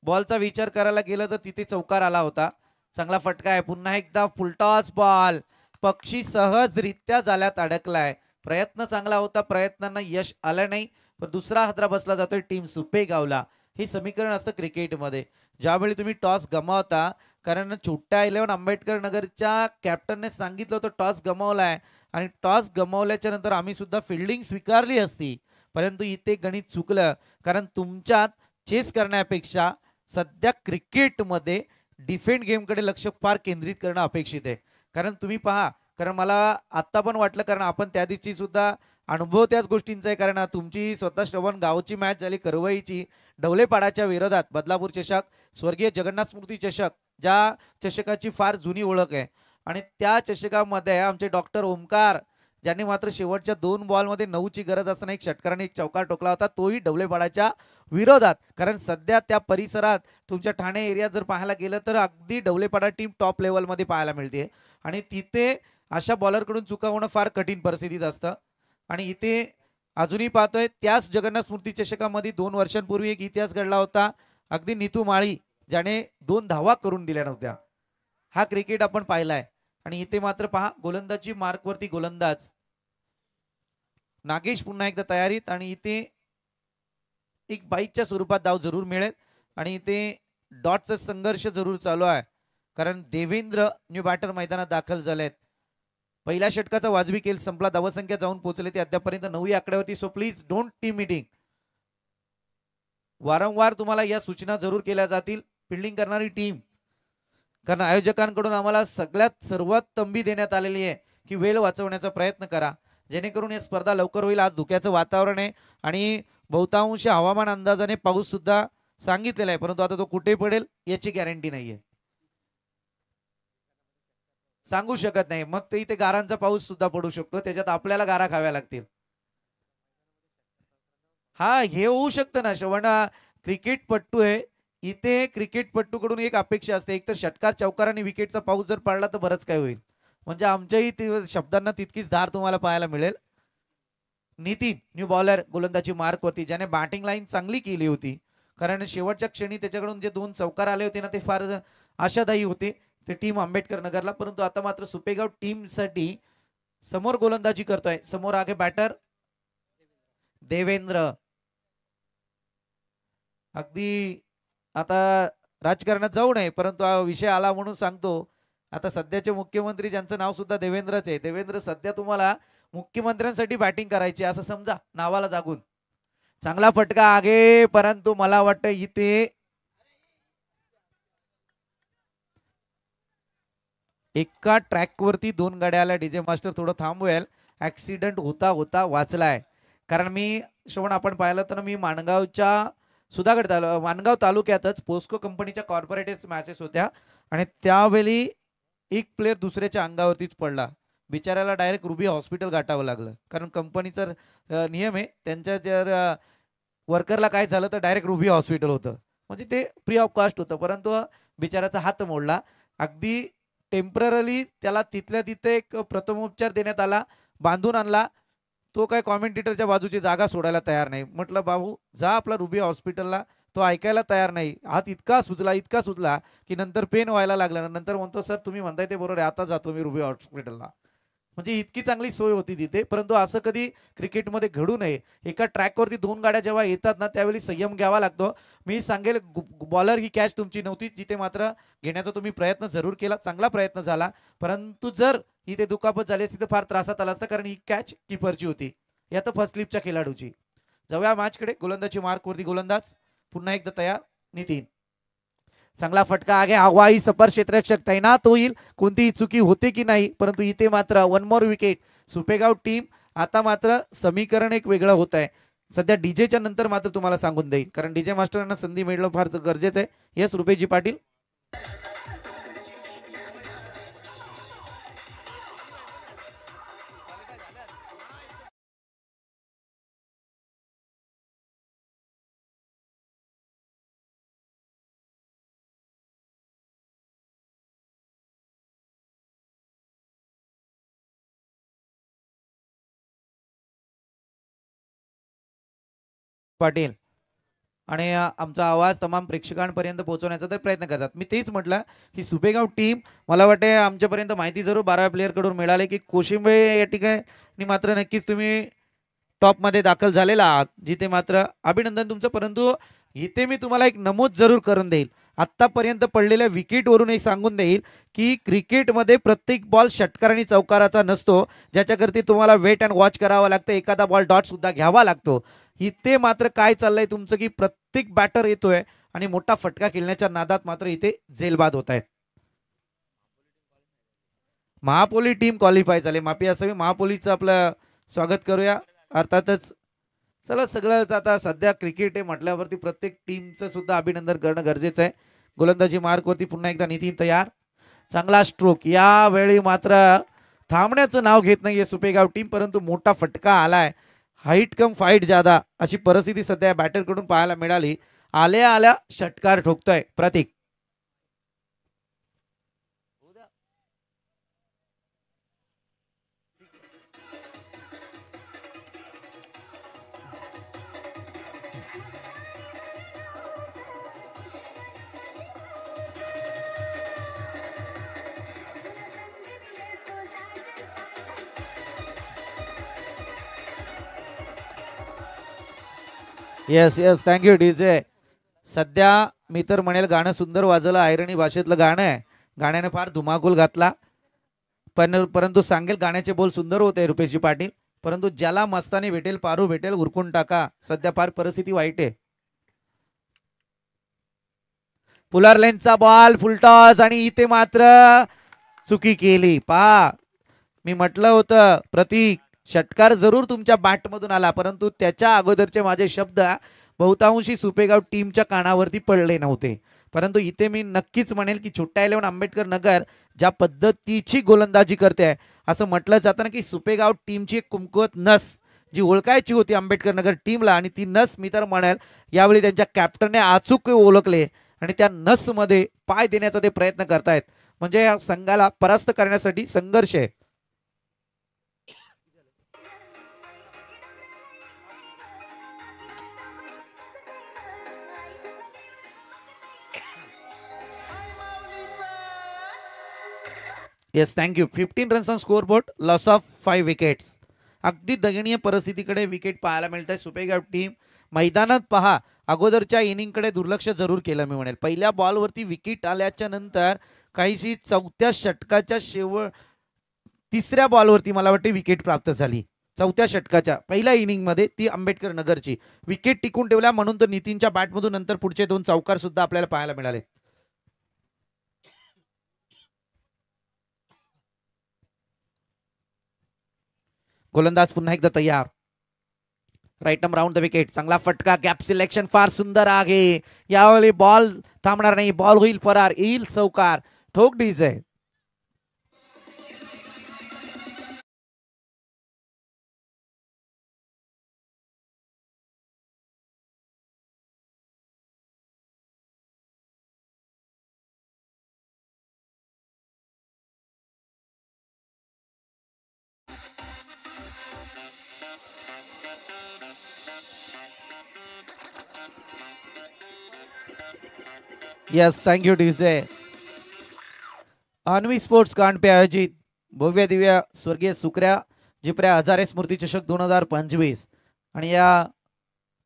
बॉलचा विचार करायला गेलं तर तिथे चौकार आला होता चांगला फटका आहे पुन्हा एकदा फुलटॉस बॉल पक्षी सहजरित्या जाळ्यात अडकलाय प्रयत्न चांगला होता प्रयत्नांना यश आलं नाही पण दुसरा हादरा बसला जातोय टीम सुपेगावला हे समीकरण असतं क्रिकेटमध्ये ज्यावेळी तुम्ही टॉस गमावता कारण छोट्या 11 आंबेडकर नगरच्या कॅप्टनने सांगितलं होतं टॉस गमावलाय आणि टॉस गमावल्याच्या नंतर आम्ही सुद्धा फिल्डिंग स्वीकारली असती परंतु इथे गणित चुकलं कारण तुमच्यात चेस करण्यापेक्षा सध्या क्रिकेटमध्ये डिफेंड गेमकडे लक्ष फार केंद्रित करणं अपेक्षित आहे कारण तुम्ही पहा कारण मला आत्ता पण वाटलं कारण आपण त्या दिवशी सुद्धा अनुभव त्याच गोष्टींचा आहे कारण तुमची स्वतः श्रवण गावची मॅच झाली करवईची डवलेपाडाच्या विरोधात बदलापूर चषक स्वर्गीय जगन्नाथ स्मृती चषक ज्या चषकाची फार जुनी ओळख आहे आणि त्या चषकामध्ये आमचे डॉक्टर ओमकार ज्यांनी मात्र शेवटच्या 2 बॉलमध्ये 9ची गरज असताना एक षटकाराने एक चौकार टोकला होता तोही डवलेपाडाच्या विरोधात कारण सध्या त्या परिसरात तुमच्या ठाणे एरियात जर पाहायला गेलं तर अगदी डवलेपाडा टीम टॉप लेवलमध्ये पाहायला मिळते आणि तिथे अशा बॉलरकडून चुका होणं फार कठीण परिस्थितीत असतं आणि इथे अजूनही पाहतोय त्याच जगन्नाथ स्मृती चषकामध्ये 2 वर्षांपूर्वी एक इतिहास घडला होता अगदी नीतू माळी ज्याने 2 धावा करून दिल्या नव्हत्या हा क्रिकेट आपण पाहिलाय आणि इथे मात्र पहा गोलंदाजी मार्कवरती गोलंदाज नागेश पुन्हा एकदा तयारीत आणि इथे एक बाईकच्या स्वरूपात धाव जरूर मिळेल आणि इथे डॉटचा संघर्ष जरूर चालू आहे कारण देवेंद्र न्यू बॅटर मैदानात दाखल झालेत पहिल्या षटकाचा वाजवी खेळ संपला धावसंख्या जाऊन पोहोचले ते अद्यापर्यंत 9 आकड्यावरती so please don't team meeting वारंवार तुम्हाला या सूचना जरूर केल्या जातील फिल्डिंग करणारी टीम कारण आयोजकांकडून आम्हाला सर्वात तंबी देण्यात आलेली आहे की वेळ वाचवण्याचा प्रयत्न करा जेणेकरून ही स्पर्धा लवकर होईल आज धुक्याचं वातावरण आहे आणि बहुतांश हवामान अंदाजाने पाऊस सुद्धा सांगितलेलं आहे, परंतु आता तो कुठे पडेल याची गॅरंटी नाहीये, सांगू शकत नाही. मग ते इथे गारांचा पाऊस सुद्धा पडू शकतो, त्याच्यात आपल्याला गारा खाव्या लागतील. हा हे होऊ शकतं ना श्रवण, क्रिकेटपट्टू आहे इथे, क्रिकेटपट्टूकडून एक अपेक्षा असते, एक तर षटकार चौकार आणि विकेटचा पाऊस जर पडला तर बरंच काय होईल. म्हणजे आमच्याही शब्दांना तितकीच धार तुम्हाला पाहायला मिळेल. नितीन न्यू बॉलर गोलंदाजी मार्क वरती, ज्याने बॅटिंग लाईन चांगली केली होती, कारण शेवटच्या क्षणी त्याच्याकडून जे 2 चौकार आले होते ना ते फार आशादायी होते ते टीम आंबेडकर नगरला. परंतु आता मात्र सुपेगाव टीम साठी समोर गोलंदाजी करतोय, समोर आगे बॅटर देवेंद्र. अगदी आता राजकारणात जाऊ नये, परंतु हा विषय आला म्हणून सांगतो. आता सध्याचे मुख्यमंत्री ज्यांचं नाव सुद्धा देवेंद्रच आहे, देवेंद्र सध्या तुम्हाला मुख्यमंत्र्यांसाठी बॅटिंग करायची असं समजा नावाला जागून. चांगला फटका आगे, परंतु मला वाटतं इथे एका ट्रॅक वरती 2 गाड्या आल्या. डीजे मास्टर थोडं थांबवेल, ऍक्सिडेंट होता होता वाचलाय. कारण मी श्रवण आपण पाहिलं तर मी माणगावच्या सुधागड माणगाव तालुक्यातच पोस्को कंपनीच्या कॉर्पोरेट मॅचेस होत्या आणि त्यावेळी एक प्लेअर दुसऱ्याच्या अंगावरतीच पडला, बिचाऱ्याला डायरेक्ट रुबी हॉस्पिटल गाठावं लागलं. कारण कंपनीचा नियम आहे, त्यांच्या जर वर्करला काय झालं तर डायरेक्ट रुबी हॉस्पिटल होतं, म्हणजे ते फ्री ऑफ कॉस्ट होतं. परंतु बिचाऱ्याचा हात मोडला. अगदी टेम्पररी त्याला तिथल्या तिथे एक प्रथमोपचार देण्यात आला, बांधून आणला. तो काय कॉमेंटेटरच्या बाजूची जागा सोडायला तयार नाही. म्हटलं बाबू जा आपला रुबी हॉस्पिटलला, तो ऐकायला तयार नाही. हात इतका सुजला की नंतर पेन व्हायला लागला. नंतर म्हणतो सर तुम्ही म्हणताय ते बरोबर आहे, आता जातो मी रुबी हॉस्पिटलला. म्हणजे इतकी चांगली सोय होती तिथे. परंतु असं कधी क्रिकेटमध्ये घडू नये. एका ट्रॅकवरती 2 गाड्या जेव्हा येतात ना त्यावेळी संयम घ्यावा लागतो. मी सांगेल बॉलर ही कॅच तुमची नव्हती, जिथे मात्र घेण्याचा तुम्ही प्रयत्न जरूर केला, चांगला प्रयत्न झाला. परंतु जर इथे दुखापत झाली असती तर फार त्रासात आला असता, कारण ही कॅच किपरची होती, या तर फर्स्ट स्लिपच्या खेळाडूची. जाऊया मॅचकडे. गोलंदाजी मार्कवरती गोलंदाज पुन्हा एकदा तयार. नितीन चांगला फटका आगे, हवाई सपर क्षेत्ररक्षक तैनात होईल, कोणतीही चुकी होते की नाही. परंतु इथे मात्र 1 मोर विकेट. सुपेगाव टीम आता मात्र समीकरण एक वेगळं होत आहे सध्या. डीजेच्या नंतर मात्र तुम्हाला सांगून देईल, कारण डीजे मास्टरांना संधी मिळणं फार गरजेचं आहे. यस रुपेशजी पाटील. पाटील आणि आमचा आवाज तमाम प्रेक्षकांपर्यंत पोहोचवण्याचा तर प्रयत्न करतात. मी तेच म्हटलं की सुपेगाव टीम, मला वाटते आमच्यापर्यंत माहिती जरूर 12 प्लेयरकडून मिळाले की कोशिंबे या ठिकाणी मात्र नक्कीच तुम्ही टॉपमध्ये दाखल झालेला आहात, जिथे मात्र अभिनंदन तुमचं. परंतु इथे मी तुम्हाला एक नमूद जरूर करून देईल, आत्तापर्यंत पडलेल्या विकेटवरून एक सांगून देईल की क्रिकेटमध्ये प्रत्येक बॉल षटकार आणि चौकाराचा नसतो, ज्याच्याकरती तुम्हाला वेट अँड वॉच करावं लागतं. एखादा बॉल डॉट सुद्धा घ्यावा लागतो. इथे मात्र काय चाललंय तुमचं की प्रत्येक बॅटर येतोय आणि मोठा फटका खेळण्याच्या नादात मात्र इथे जेलबाद होत आहेत. महापोली टीम क्वालिफाय झाले. माफी असावी, महापोलीचं आपलं स्वागत करूया. अर्थातच चला सगळं आता सध्या क्रिकेट आहे म्हटल्यावरती प्रत्येक टीमचं सुद्धा अभिनंदन करणं गरजेचं आहे. गोलंदाजी मार्कवरती पुन्हा एकदा नितीन तयार. चांगला स्ट्रोक. यावेळी मात्र थांबण्याचं नाव घेत नाहीये सुपेगाव टीम, परंतु मोठा फटका आलाय. हाईट कम फाईट ज्यादा अशी परिस्थिती सध्या बॅटरकडून पाहायला मिळाली. आल्या आल्या षटकार ठोकतोय Pratik. Yes yes thank you DJ. सध्या मी तर म्हणेल गाणं सुंदर वाजलं, आयरणी भाषेतलं गाणं आहे, गाण्याने फार धुमाकूल घातला. परंतु सांगेल गाण्याचे बोल सुंदर होते रुपेशजी पाटील, परंतु ज्याला मस्तानी भेटेल पारू भेटेल उरकून टाका. सध्या फार परिस्थिती वाईट आहे. पुलर लेनचा बॉल फुलटॉस आणि इथे मात्र चुकी केली. पहा मी म्हटलं होतं प्रतीक षटकार जरूर तुमच्या बॅटमधून आला, परंतु त्याच्या अगोदरचे माझे शब्द बहुतांशी सुपेगाव टीमच्या कानावरती पडले नव्हते. परंतु इथे मी नक्कीच म्हणेल की छोट्या 11 आंबेडकर नगर ज्या पद्धतीची गोलंदाजी करते आहे, असं म्हटलं जातं ना की सुपेगाव टीमची एक कुमकुवत नस जी ओळखायची होती आंबेडकर नगर टीमला, आणि ती नस मी तर म्हणेल यावेळी त्यांच्या कॅप्टनने अचूक ओळखले आणि त्या नसमध्ये पाय देण्याचा ते प्रयत्न करतायत. म्हणजे या संघाला परास्त करण्यासाठी संघर्ष आहे. Yes, thank you. 15 runs on score board, loss of 5 wickets. अगदी दयनीय परिस्थितीकडे विकेट पाहायला मिळत आहे. सुपेगाव टीम मैदानात पहा, अगोदरच्या इनिंगकडे दुर्लक्ष जरूर केलं मी म्हणेल. पहिल्या बॉलवरती विकेट आल्याच्या नंतर काहीशी चौथ्या षटकाच्या तिसऱ्या बॉलवरती मला वाटते विकेट प्राप्त झाली. चौथ्या षटकाच्या पहिल्या इनिंगमध्ये ती आंबेडकर नगरची विकेट टिकून ठेवल्या, म्हणून तर नितीनच्या बॅटमधून नंतर पुढचे 2 चौकार सुद्धा आपल्याला पाहायला मिळाले. गोलंदाज पुन्हा एकदा तयार. Right arm round the wicket. चांगला फटका, गॅप सिलेक्शन फार सुंदर आहे. यावेळी बॉल थांबणार नाही, बॉल होईल फरार, येईल चौकार, ठोक DJ. Yes, thank you DJ. Anvi sports कांड पे आयोजित भव्य दिव्य स्वर्गीय सुकऱ्या जिपऱ्या हजारे स्मृती चषक 2025 आणि या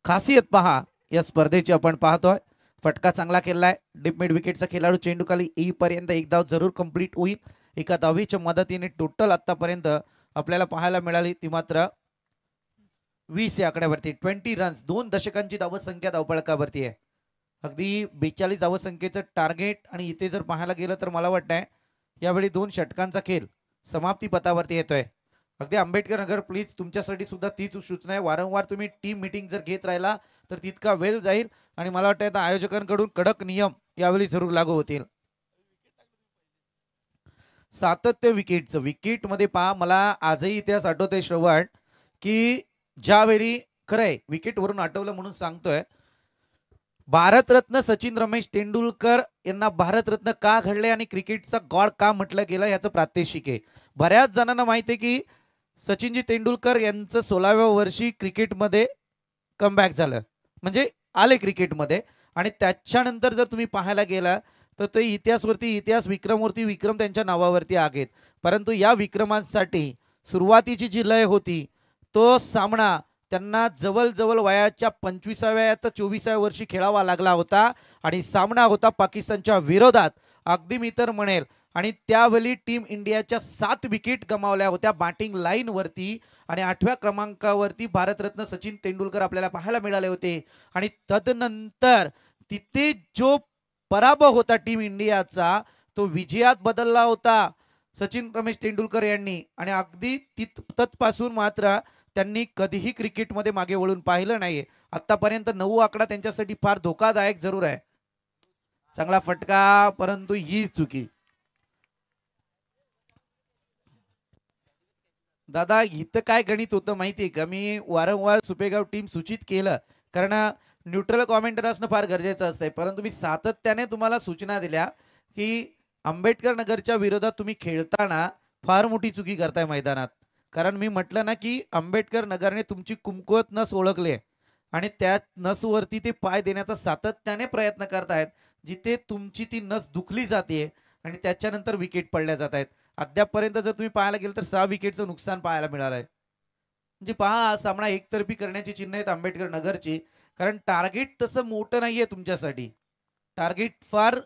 खासियत पहा या स्पर्धेची आपण पाहतोय. फटका चांगला केलाय. डीप मिड विकेटचा खेळाडू चेंडू खाली येईपर्यंत एक धाव जरूर कंप्लीट होईल. एका धावीच्या मदतीने टोटल आतापर्यंत आपल्याला पाहायला मिळाली ती मात्र 20 या आकड्यावरती. 20 रन्स, 2 दशकांची धावसंख्या धावपळकावरती आहे. अगदी 42 धावसंख्येचं टार्गेट, आणि इथे जर पाहायला गेलं तर मला वाटतंय यावेळी 2 षटकांचा खेळ समाप्ती पथावरती येतोय. अगदी आंबेडकर नगर प्लीज तुमच्यासाठी सुद्धा तीच सूचना आहे. वारंवार तुम्ही टीम मीटिंग जर घेत राहिला तर तितका वेळ जाईल, आणि मला वाटतं आता आयोजकांकडून कडक नियम यावेळी जरूर लागू होतील. सातत्य विकेटचं, विकेट मध्ये पहा, मला आजही इतिहास आठवतोय श्रवण, की ज्यावेळी खरंय विकेटवरून आठवलं म्हणून सांगतोय, भारतरत्न सचिन रमेश तेंडुलकर यांना भारतरत्न का घडले आणि क्रिकेटचा गॉड का म्हटलं गेलं याचं प्रात्यक्षिक आहे. बऱ्याच जणांना माहिती आहे की सचिनजी तेंडुलकर यांचं 16व्या वर्षी क्रिकेटमध्ये कमबॅक झालं, म्हणजे आले क्रिकेटमध्ये, आणि त्याच्यानंतर जर तुम्ही पाहायला गेला तर ते इतिहासवरती इतिहास, विक्रमवरती विक्रम त्यांच्या नावावरती आहेत. परंतु या विक्रमांसाठी सुरुवातीची जी लय होती तो सामना त्यांना जवळजवळ वयाच्या 25व्या तर 24व्या वर्षी खेळावा लागला होता, आणि सामना होता पाकिस्तानच्या विरोधात. अगदी मी तर म्हणेल, आणि त्यावेळी टीम इंडियाच्या 7 विकेट गमावल्या होत्या बॅटिंग लाईन वरती, आणि 8व्या क्रमांकावरती भारतरत्न सचिन तेंडुलकर आपल्याला पाहायला मिळाले होते. आणि तदनंतर तिथे जो पराभव होता टीम इंडियाचा तो विजयात बदलला होता सचिन रमेश तेंडुलकर यांनी, आणि अगदी तत्पासून मात्र त्यांनी कधीही क्रिकेटमध्ये मागे वळून पाहिलं नाहीये. आतापर्यंत 9 आकडा त्यांच्यासाठी फार धोकादायक जरूर आहे. चांगला फटका, परंतु ही चुकी. दादा इथं काय गणित होतं माहितीये का, मी वारंवार सुपेगाव टीम सूचित केलं, कारण न्यूट्रल कॉमेंटर असणं फार गरजेचं असतंय, परंतु मी सातत्याने तुम्हाला सूचना दिल्या की आंबेडकर नगरच्या विरोधात तुम्ही खेळताना फार मोठी चुकी करताय मैदानात. कारण मी म्हटलं ना की आंबेडकर नगरने तुमची कुमकुवत नस ओळखली आहे, आणि त्या नसवरती ते पाय देण्याचा सातत्याने प्रयत्न करतायत, जिथे तुमची ती नस दुखली जाते आणि त्याच्यानंतर विकेट पडल्या जात आहेत. अद्यापपर्यंत जर तुम्ही पाहायला गेलं तर 6 विकेटचं नुकसान पाहायला मिळालंय. म्हणजे पहा, हा सामना एकतर्फी करण्याची चिन्ह आहेत आंबेडकर नगरची, कारण टार्गेट तसं मोठं नाहीये तुमच्यासाठी. टार्गेट फार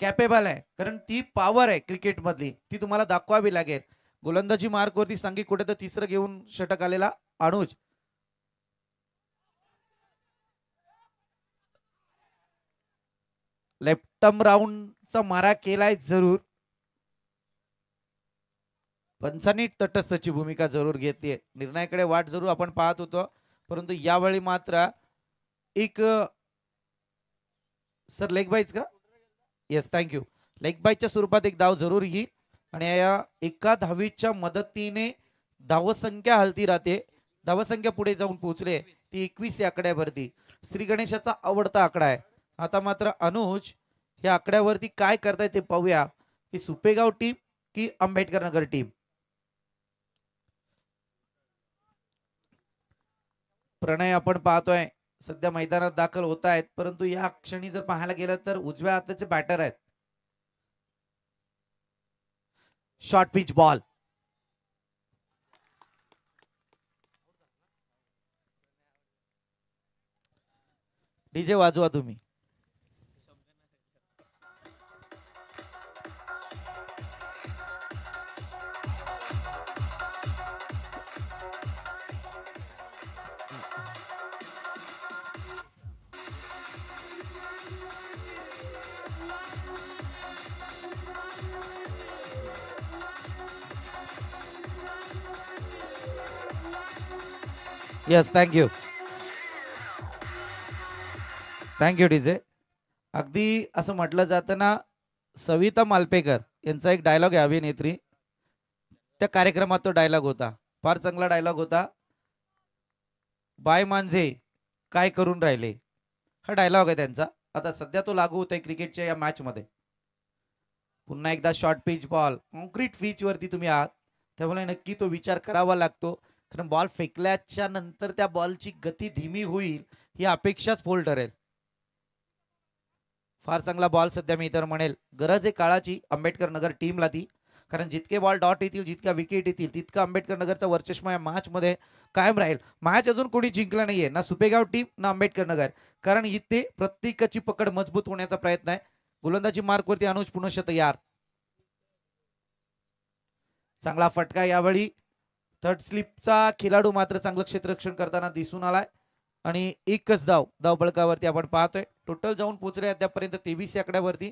कॅपेबल आहे, कारण ती पॉवर आहे क्रिकेटमधली, ती तुम्हाला दाखवावी लागेल. गोलंदाजी मार्कवरती सांगी कुठे तर तिसरं घेऊन षटक आलेला अनुज. लेफ्ट आर्म राऊंडचा मारा केलाय जरूर, पंचांनी तटस्थची भूमिका जरूर घेतलीये. निर्णयाकडे वाट जरूर आपण पाहत होतो, परंतु यावेळी मात्र एक सर लेग बाईच का? Yes, thank you. लेग बाईच्या स्वरूपात एक धाव जरूर येईल आणि या एका धावीच्या मदतीने धावसंख्या हलती राहते. धावसंख्या पुढे जाऊन पोहोचले ती 21 या आकड्यावरती. श्री गणेशाचा आवडता आकडा आहे. आता मात्र अनुज या आकड्यावरती काय करताय ते पाहूया की सुपेगाव टीम की आंबेडकर नगर टीम. प्रणय आपण पाहतोय सध्या मैदानात दाखल होत आहेत, परंतु या क्षणी जर पाहायला गेलं तर उजव्या हाताचे बॅटर आहेत. Short pitch ball. डीजे वाजवा तुम्ही. Yes, thank you. Thank you DJ. अगदी असं म्हटलं जातं ना, सविता मालपेकर यांचा एक डायलॉग आहे अभिनेत्री, त्या कार्यक्रमात तो डायलॉग होता. फार चांगला डायलॉग होता. बाय मांझे काय करून राहिले, हा डायलॉग आहे त्यांचा. आता सध्या तो लागू होत आहे क्रिकेटच्या या मॅच मध्ये. पुन्हा एकदा short pitch ball. Concrete pitch वरती तुम्ही आहात त्यामुळे नक्की तो विचार करावा लागतो, कारण बॉल फेकल्याच्या नंतर त्या बॉलची गती धीमी होईल ही अपेक्षाच फोल ठरेल. फार चांगला बॉल सध्या मी तर म्हणेल गरज आहे काळाची आंबेडकर नगर टीमला ती, कारण जितके बॉल डॉट येतील, जितक्या विकेट येतील, तितकं आंबेडकर नगरचा वर्चस्व या मॅच मध्ये कायम राहील. मॅच अजून कोणी जिंकला नाहीये, ना सुपेगाव टीम ना आंबेडकर नगर, कारण इथे प्रत्येकाची पकड मजबूत होण्याचा प्रयत्न आहे. गोलंदाजी मार्कवरती अनुज पुनश तयार. चांगला फटका यावेळी. थर्ड स्लिपचा खेळाडू मात्र चांगलं क्षेत्ररक्षण करताना दिसून आलाय आणि एकच धावफलकावरती आपण पाहतोय. टोटल जाऊन पोहोचले अद्यापर्यंत 23 आकड्यावरती.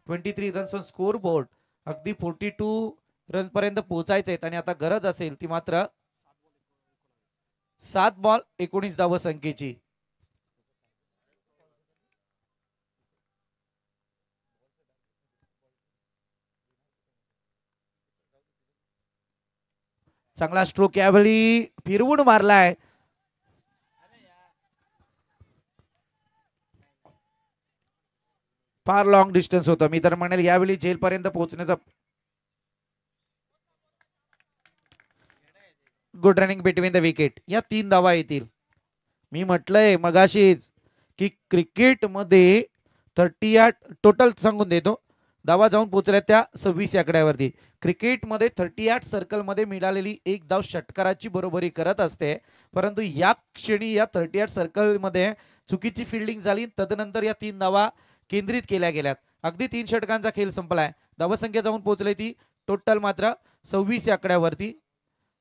23 रन्स ऑन स्कोर बोर्ड. अगदी 42 रन पर्यंत पोहोचायचे आहेत आणि आता गरज असेल ती मात्र 7 बॉल 19 धाव संख्येची. चांगला स्ट्रोक यावेळी फिरवून मारलाय. फार लॉंग डिस्टन्स होतं, मी तर म्हणेल यावेळी जेल पर्यंत पोहोचण्याचा. Good running between the wicket. या 3 धावा येतील. मी म्हटलंय मगाशीच की क्रिकेट मध्ये 38 टोटल सांगून देतो, धावा जाऊन पोहोचल्या त्या 26 आकड्यावरती. क्रिकेटमध्ये 38 सर्कल मध्ये मिळालेली एक धाव षटकाराची बरोबरी करत असते, परंतु या क्षणी या 38 सर्कल मध्ये चुकीची फिल्डिंग झाली, तदनंतर या 3 धावा केंद्रित केल्या गेल्यात. अगदी 3 षटकांचा खेळ संपलाय. धावसंख्या जाऊन पोहोचली ती टोटल मात्र 26 आकड्यावरती.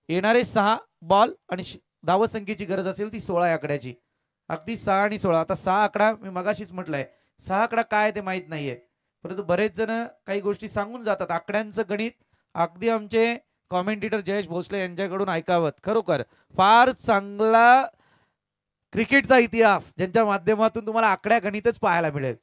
येणारे 6 बॉल आणि धावसंख्येची गरज असेल ती 16 आकड्याची. अगदी 6 आणि 16. आता 6 आकडा मी मगाशीच म्हटलंय, 6 आकडा काय ते माहित नाहीये, परंतु बरेच जण काही गोष्टी सांगून जातात. आकड्यांचं गणित अगदी आमचे कॉमेंटेटर जयेश भोसले यांच्याकडून ऐकावत. खरोखर फार चांगला क्रिकेटचा इतिहास ज्यांच्या माध्यमातून तुम्हाला आकड्या गणितच पाहायला मिळेल.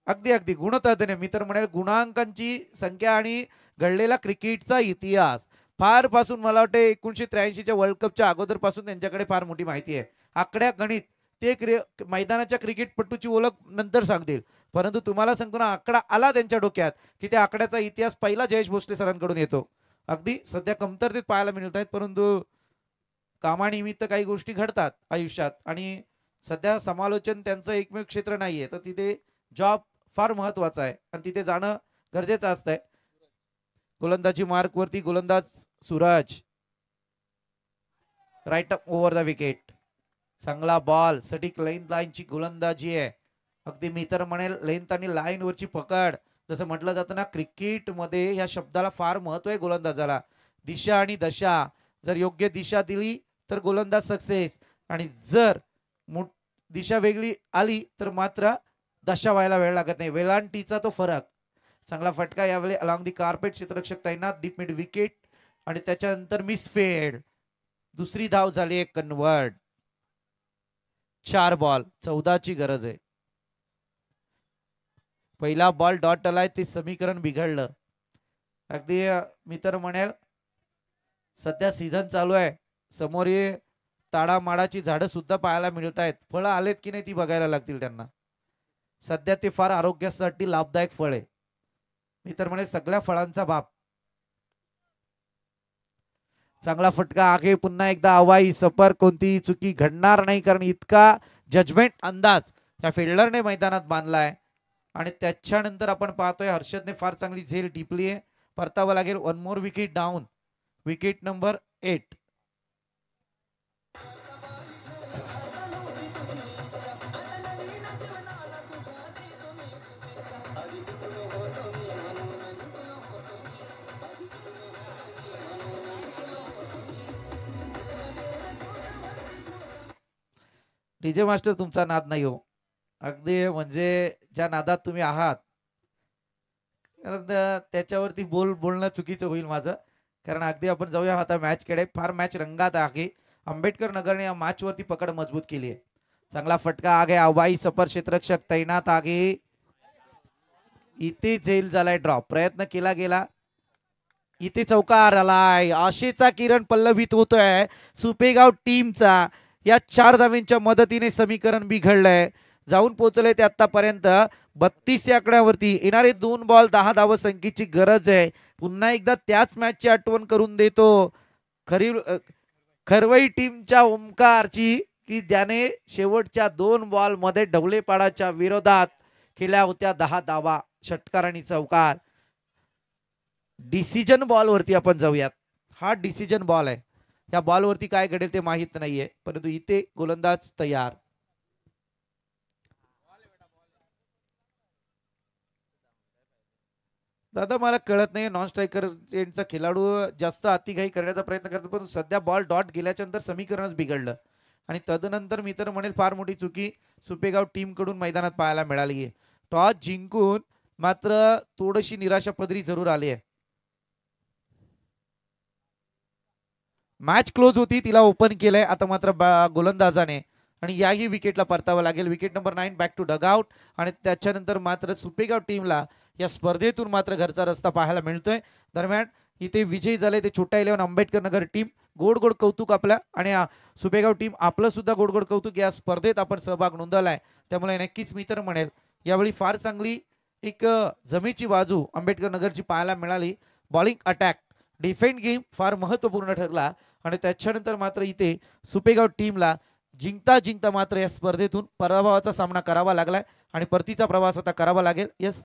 अगदी अगदी गुणतज्ञ, मी तर म्हणेल गुणांकांची संख्या आणि घडलेला क्रिकेटचा इतिहास. फार पासून मला वाटतं 1983च्या वर्ल्ड कपच्या अगोदर पासून त्यांच्याकडे फार मोठी माहिती आहे. आकड्या गणित ते मैदानाच्या क्रिकेटपटूची ओळख नंतर सांगतील, परंतु तुम्हाला सांगतो ना, आकडा आला त्यांच्या डोक्यात की त्या आकड्याचा इतिहास पहिला जयेश भोसले सरांकडून येतो. अगदी सध्या कमतरतेत पाहायला मिळत आहेत, परंतु कामानिमित्त काही गोष्टी घडतात आयुष्यात आणि सध्या समालोचन त्यांचं एकमेव क्षेत्र नाहीये, तर तिथे जॉब फार महत्वाचा आहे आणि तिथे जाणं गरजेचं असतंय. गोलंदाजी मार्क वरती गोलंदाज Suraj. Right up over the wicket. चांगला बॉल. सटीक लाईनची गोलंदाजी आहे. अगदी मी तर म्हणेल लेंथ आणि लाईन वरची पकड. जसं म्हटलं जातं ना, क्रिकेट मध्ये या शब्दाला फार महत्व आहे गोलंदाजाला. दिशा आणि दशा. जर योग्य दिशा दिली तर गोलंदाज सक्सेस, आणि जर दिशा वेगळी आली तर मात्र दशा व्हायला वेळ लागत नाही. वेलांटीचा तो फरक. चांगला फटका यावेळी अलॉंग दी कार्पेट. क्षेत्ररक्षक तैनात. डीप मिड विकेट आणि त्याच्यानंतर मिस फेड. दुसरी धाव झाली एक कन्वर्ट. 4 बॉल 14ची गरज आहे. पहिला बॉल डॉट आलाय ते समीकरण बिघडलं. अगदी मी तर म्हणेल सध्या सीझन चालू आहे, समोर हे ताडामाडाची झाडं सुद्धा पाहायला मिळत आहेत. फळं आलेत की नाही ती बघायला लागतील त्यांना. सध्या ते फार आरोग्यासाठी लाभदायक फळ आहे. मी तर म्हणे सगळ्या फळांचा बाप. चांगला फटका आगे, पुन्हा एकदा हवाई सफर, कोणतीही चुकी घडणार नाही कारण इतका जजमेंट अंदाज या फिल्डरने मैदानात बांधलाय. आणि त्याच्यानंतर आपण पाहतोय हर्षदने फार चांगली झेल टिपली आहे. परतावं लागेल. 1 more wicket down, wicket number 8. DJ master तुमचा नाद नाही हो, अगदी म्हणजे ज्या नादात तुम्ही आहात कारण त्याच्यावरती बोलणं चुकीचं होईल माझं. कारण अगदी आपण जाऊया आता मॅच कडे. फार मॅच रंगात आहे. आंबेडकर नगरने या मॅच वरती पकड मजबूत केली आहे. चांगला फटका आगे, हवाई सफर क्षेत्ररक्षक तैनात आगे. इथे झेल झालाय ड्रॉप, प्रयत्न केला गेला. इथे चौकार आलाय. आशेचा किरण पल्लवित होतोय सुपेगाव टीमचा. या 4 धावांच्या मदतीने समीकरण बिघडलंय. जाऊन पोहोचले ते आतापर्यंत 32 या आकड्यावरती. येणारे 2 बॉल 10 धाव संख्येची गरज आहे. पुन्हा एकदा त्याच मॅचची आठवण करून देतो खरवई टीमच्या ओमकारची, की ज्याने शेवटच्या 2 बॉल मध्ये ढवलेपाडाच्या विरोधात केल्या होत्या 10 धावा, षटकार आणि चौकार. डिसिजन बॉल वरती आपण जाऊयात. हा डिसिजन बॉल आहे. या बॉल वरती काय घडेल ते माहित नाहीये, परंतु इथे गोलंदाज तयार. दादा मला कळत नाही, नॉन स्ट्रायकर यांचा खेळाडू जास्त अतिघाई करण्याचा प्रयत्न करतो, पण सध्या बॉल डॉट गेल्याच्या नंतर समीकरणच बिघडलं. आणि तदनंतर मी तर म्हणेल फार मोठी चुकी सुपेगाव टीम कडून मैदानात पाहायला मिळाली आहे. टॉस जिंकून मात्र थोडीशी निराशा पदरी जरूर आली आहे. मॅच क्लोज होती, तिला ओपन केलंय आता मात्र गोलंदाजाने. आणि याही विकेटला परतावं लागेल. Wicket number 9 back to dugout. आणि त्याच्यानंतर मात्र सुपेगाव टीमला या स्पर्धेतून मात्र घरचा रस्ता पाहायला मिळतोय. दरम्यान इथे विजयी झाले ते छोटा 11 आंबेडकर नगर टीम. गोड गोड कौतुक आपल्या आणि सुपेगाव टीम आपलं सुद्धा गोड गोड कौतुक. या स्पर्धेत आपण सहभाग नोंदवलाय त्यामुळे नक्कीच मी तर म्हणेल यावेळी फार चांगली एक जमेची बाजू आंबेडकर नगरची पाहायला मिळाली. बॉलिंग अटॅक डिफेंड गेम फार महत्वपूर्ण ठरला. आणि त्याच्यानंतर मात्र इथे सुपेगाव टीमला जिंकता जिंकता मात्र या स्पर्धेतून पराभवाचा सामना करावा लागलाय आणि परतीचा प्रवास आता करावा लागेल. यस